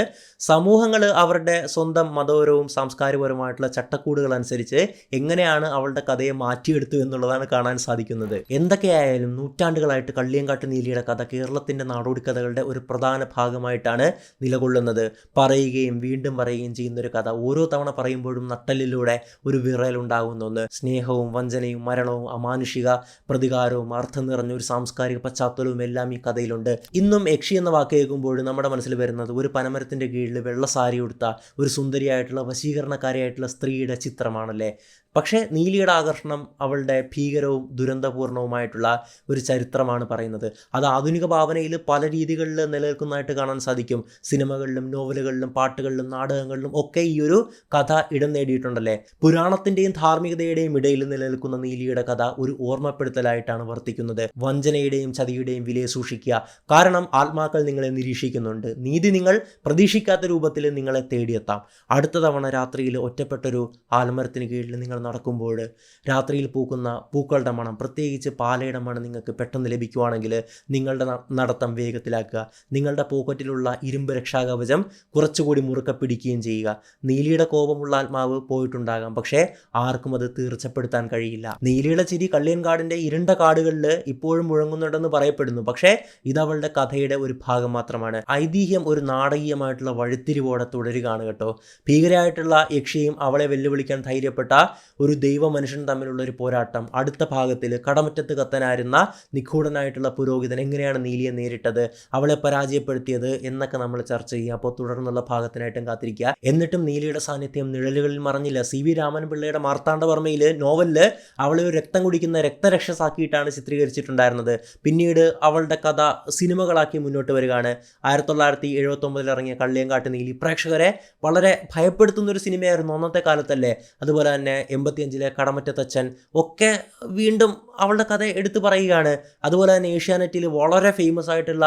സമൂഹങ്ങൾ അവരുടെ സ്വന്തം മതപരവും സാംസ്കാരികപരമായിട്ടുള്ള ചട്ടക്കൂടുകൾ അനുസരിച്ച് എങ്ങനെയാണ് അവളുടെ കഥയെ മാറ്റിയെടുത്തു എന്നുള്ളതാണ് കാണാൻ സാധിക്കുന്നത്. എന്തൊക്കെയായാലും നൂറ്റാണ്ടുകളായിട്ട് കള്ളിയങ്കാട്ട് നീലിയുടെ കഥ കേരളത്തിൻ്റെ നാടോടിക്കഥകളുടെ ഒരു പ്രധാന ഭാഗമായിട്ടാണ് നിലകൊള്ളുന്നത്. പറയുകയും വീണ്ടും പറയുകയും ചെയ്യുന്നൊരു കഥ. ഓരോ തവണ പറയുമ്പോഴും നട്ടലിലൂടെ ഒരു വിറയലുണ്ടാകുന്ന ഒന്ന്. സ്നേഹവും വഞ്ചനയും മരണവും അമാനുഷിക പ്രതികാരവും അർത്ഥം നിറഞ്ഞ ഒരു സാംസ്കാരിക പശ്ചാത്തലവും എല്ലാം ഈ കഥയിലുണ്ട്. ഇന്നും യക്ഷി എന്ന വാക്ക് കേൾക്കുമ്പോഴും നമ്മുടെ മനസ്സിൽ വരുന്നത് ഒരു പനമരത്തിൻ്റെ കീഴിൽ വെള്ള സാരി ഉടുത്ത ഒരു സുന്ദരിയായിട്ടുള്ള വശീകരണക്കാരിയായിട്ടുള്ള സ്ത്രീയുടെ ചിത്രമാണല്ലേ. പക്ഷേ നീലിയുടെ ആകർഷണം അവളുടെ ഭീകരവും ദുരന്തപൂർണവുമായിട്ടുള്ള ഒരു ചരിത്രമാണ് പറയുന്നത്. അത് ആധുനിക ഭാവനയിൽ പല രീതികളിൽ നിലനിൽക്കുന്നതായിട്ട് കാണാൻ സാധിക്കും. സിനിമകളിലും നോവലുകളിലും പാട്ടുകളിലും നാടകങ്ങളിലും ഒക്കെ ഈ ഒരു കഥ ഇടം നേടിയിട്ടുണ്ടല്ലേ. പുരാണത്തിൻ്റെയും ധാർമ്മികതയുടെയും ഇടയിൽ നിലനിൽക്കുന്ന നീലിയുടെ കഥ ഒരു ഓർമ്മപ്പെടുത്തലായിട്ടാണ് വർത്തിക്കുന്നത്. വഞ്ചനയുടെയും ചതിയുടെയും വിലയെ സൂക്ഷിക്കുക. കാരണം ആത്മാക്കൾ നിങ്ങളെ നിരീക്ഷിക്കുന്നുണ്ട്. നീതി നിങ്ങൾ പ്രതീക്ഷിക്കാത്ത രൂപത്തിൽ നിങ്ങളെ തേടിയെത്താം. അടുത്ത തവണ രാത്രിയിൽ ഒറ്റപ്പെട്ടൊരു ആൽമരത്തിന് കീഴിൽ നിങ്ങൾ നടക്കുമ്പോൾ രാത്രിയിൽ പൂക്കുന്ന പൂക്കളുടെ മണം, പ്രത്യേകിച്ച് പാലയുടെ മണം നിങ്ങൾക്ക് പെട്ടെന്ന് ലഭിക്കുവാണെങ്കിൽ നിങ്ങളുടെ നടത്തം വേഗത്തിലാക്കുക. നിങ്ങളുടെ പോക്കറ്റിലുള്ള ഇരുമ്പ് രക്ഷാകവചം കുറച്ചുകൂടി മുറുക്കെ പിടിക്കുകയും ചെയ്യുക. നീലിയുടെ കോപമുള്ള ആത്മാവ് പോയിട്ടുണ്ടാകാം, പക്ഷേ ആർക്കും അത് തീർച്ചപ്പെടുത്താൻ കഴിയില്ല. നീലിയുടെ ചിരി കള്ളിയൻകാടിൻ്റെ ഇരുണ്ട കാടുകളിൽ ഇപ്പോഴും മുഴങ്ങുന്നുണ്ടെന്ന് പറയപ്പെടുന്നു. പക്ഷേ ഇതവളുടെ കഥയുടെ ഒരു ഭാഗം മാത്രമാണ്. ഐതിഹ്യം ഒരു നാടകീയമായിട്ടുള്ള വഴിത്തിരിവോടെ തുടരുകയാണ് കേട്ടോ. ഭീകരമായിട്ടുള്ള യക്ഷിയും അവളെ വെല്ലുവിളിക്കാൻ ധൈര്യപ്പെട്ട ഒരു ദൈവ മനുഷ്യൻ തമ്മിലുള്ള ഒരു പോരാട്ടം. അടുത്ത ഭാഗത്തിൽ കടമറ്റത്ത് കത്തനായിരുന്ന നിഗൂഢനായിട്ടുള്ള പുരോഹിതൻ എങ്ങനെയാണ് നീലിയെ നേരിട്ടത്, അവളെ പരാജയപ്പെടുത്തിയത് എന്നൊക്കെ നമ്മൾ ചർച്ച ചെയ്യുക. അപ്പോൾ തുടർന്നുള്ള ഭാഗത്തിനായിട്ടും കാത്തിരിക്കുക. എന്നിട്ടും നീലിയുടെ സാന്നിധ്യം നിഴലുകളിൽ മറഞ്ഞില്ല. CV രാമൻ പിള്ളയുടെ മാർത്താണ്ഡവർമ്മയിൽ നോവലിൽ അവളെ ഒരു രക്തം കുടിക്കുന്ന രക്തരക്ഷസാക്കിയിട്ടാണ് ചിത്രീകരിച്ചിട്ടുണ്ടായിരുന്നത്. പിന്നീട് അവളുടെ കഥ സിനിമകളാക്കി മുന്നോട്ട് വരികയാണ്. 1979 ഇറങ്ങിയ കള്ളിയങ്കാട്ട് നീലി പ്രേക്ഷകരെ വളരെ ഭയപ്പെടുത്തുന്ന ഒരു സിനിമയായിരുന്നു അന്നത്തെ കാലത്തല്ലേ. അതുപോലെ തന്നെ 1985 കടമറ്റത്തച്ഛൻ ഒക്കെ വീണ്ടും അവളുടെ കഥ എടുത്തു പറയുകയാണ്. അതുപോലെ തന്നെ ഏഷ്യാനെറ്റിൽ വളരെ ഫേമസ് ആയിട്ടുള്ള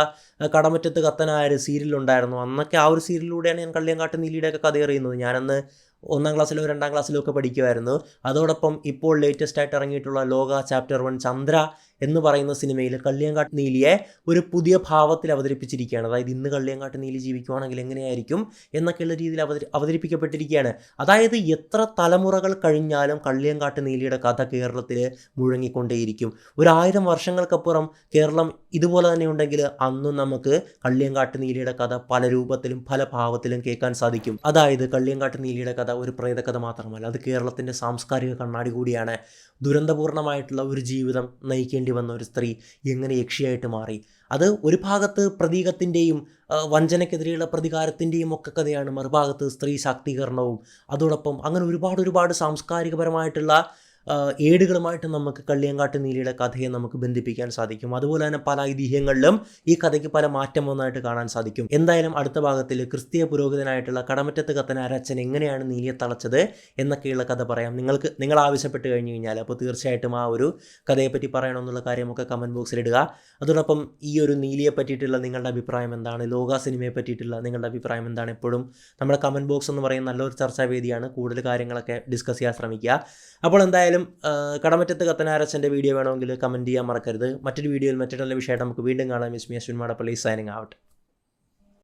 കടമറ്റത്ത് കത്തനായ ഒരു സീരിയലുണ്ടായിരുന്നു. അന്നൊക്കെ ആ ഒരു സീരിയലിലൂടെയാണ് ഞാൻ കള്ളിയങ്കാട്ട് നീലിയുടെയൊക്കെ കഥ അറിയുന്നത്. ഞാനന്ന് 1ാം ക്ലാസ്സിലോ 2ാം ക്ലാസ്സിലോ ഒക്കെ പഠിക്കുമായിരുന്നു. അതോടൊപ്പം ഇപ്പോൾ ലേറ്റസ്റ്റ് ആയിട്ട് ഇറങ്ങിയിട്ടുള്ള ലോക ചാപ്റ്റർ 1 ചന്ദ്ര എന്ന് പറയുന്ന സിനിമയിൽ കള്ളിയങ്കാട്ട് നീലിയെ ഒരു പുതിയ ഭാവത്തിൽ അവതരിപ്പിച്ചിരിക്കുകയാണ്. അതായത് ഇന്ന് കള്ളിയങ്കാട്ട് നീലി ജീവിക്കുവാണെങ്കിൽ എങ്ങനെയായിരിക്കും എന്നൊക്കെയുള്ള രീതിയിൽ അവതരിപ്പിക്കപ്പെട്ടിരിക്കുകയാണ്. അതായത് എത്ര തലമുറകൾ കഴിഞ്ഞാലും കള്ളിയങ്കാട്ട് നീലിയുടെ കഥ കേരളത്തിൽ മുഴങ്ങിക്കൊണ്ടേയിരിക്കും. 1000 വർഷങ്ങൾക്കപ്പുറം കേരളം ഇതുപോലെ തന്നെ ഉണ്ടെങ്കിൽ അന്നും നമുക്ക് കള്ളിയങ്കാട്ട് നീലിയുടെ കഥ പല രൂപത്തിലും പല ഭാവത്തിലും കേൾക്കാൻ സാധിക്കും. അതായത് കള്ളിയങ്കാട്ട് നീലിയുടെ കഥ ഒരു പ്രേതകഥ മാത്രമല്ല, അത് കേരളത്തിൻ്റെ സാംസ്കാരിക കണ്ണാടി കൂടിയാണ്. ദുരന്തപൂർണമായിട്ടുള്ള ഒരു ജീവിതം നയിക്കേണ്ടി വന്ന ഒരു സ്ത്രീ എങ്ങനെ യക്ഷിയായിട്ട് മാറി, അത് ഒരു ഭാഗത്ത് പ്രതീകത്തിൻ്റെയും വഞ്ചനയ്ക്കെതിരെയുള്ള പ്രതികാരത്തിൻ്റെയും ഒക്കെ കഥയാണ്, മറുഭാഗത്ത് സ്ത്രീ ശാക്തീകരണവും അതോടൊപ്പം അങ്ങനെ ഒരുപാട് സാംസ്കാരികപരമായിട്ടുള്ള ഏടുകളുമായിട്ട് നമുക്ക് കള്ളിയങ്കാട്ട് നീലിയുടെ കഥയെ നമുക്ക് ബന്ധിപ്പിക്കാൻ സാധിക്കും. അതുപോലെ തന്നെ പല ഐതിഹ്യങ്ങളിലും ഈ കഥയ്ക്ക് പല മാറ്റം വന്നതായിട്ട് കാണാൻ സാധിക്കും. എന്തായാലും അടുത്ത ഭാഗത്തിൽ ക്രിസ്തീയ പുരോഹിതനായിട്ടുള്ള കടമറ്റത്ത് കത്തനാരച്ഛൻ എങ്ങനെയാണ് നീലിയെ തളച്ചത് എന്നൊക്കെയുള്ള കഥ പറയാം. നിങ്ങൾ ആവശ്യപ്പെട്ട് കഴിഞ്ഞ് കഴിഞ്ഞാൽ അപ്പോൾ തീർച്ചയായിട്ടും ആ ഒരു കഥയെപ്പറ്റി പറയണമെന്നുള്ള കാര്യമൊക്കെ കമൻറ്റ് ബോക്സിൽ ഇടുക. അതോടൊപ്പം ഈ ഒരു നീലിയെ പറ്റിയിട്ടുള്ള നിങ്ങളുടെ അഭിപ്രായം എന്താണ്, ലോക സിനിമയെ പറ്റിയിട്ടുള്ള നിങ്ങളുടെ അഭിപ്രായം എന്താണ്, എപ്പോഴും നമ്മുടെ കമൻറ്റ് ബോക്സ് എന്ന് പറയുന്ന നല്ലൊരു ചർച്ചാവേദിയാണ്. കൂടുതൽ കാര്യങ്ങളൊക്കെ ഡിസ്കസ് ചെയ്യാൻ ശ്രമിക്കുക. അപ്പോൾ എന്തായാലും കടമറ്റത്ത് കത്തനാരച്ഛൻ്റെ വീഡിയോ വേണമെങ്കിൽ കമൻറ്റ് ചെയ്യാൻ മറക്കരുത്. മറ്റൊരു വീഡിയോയിൽ മറ്റൊരു നല്ല വിഷയമായിട്ട് നമുക്ക് വീണ്ടും കാണാം. മിസ് മി അശ്വിൻ മാടപ്പള്ളി സൈനിങ് ഔട്ട്.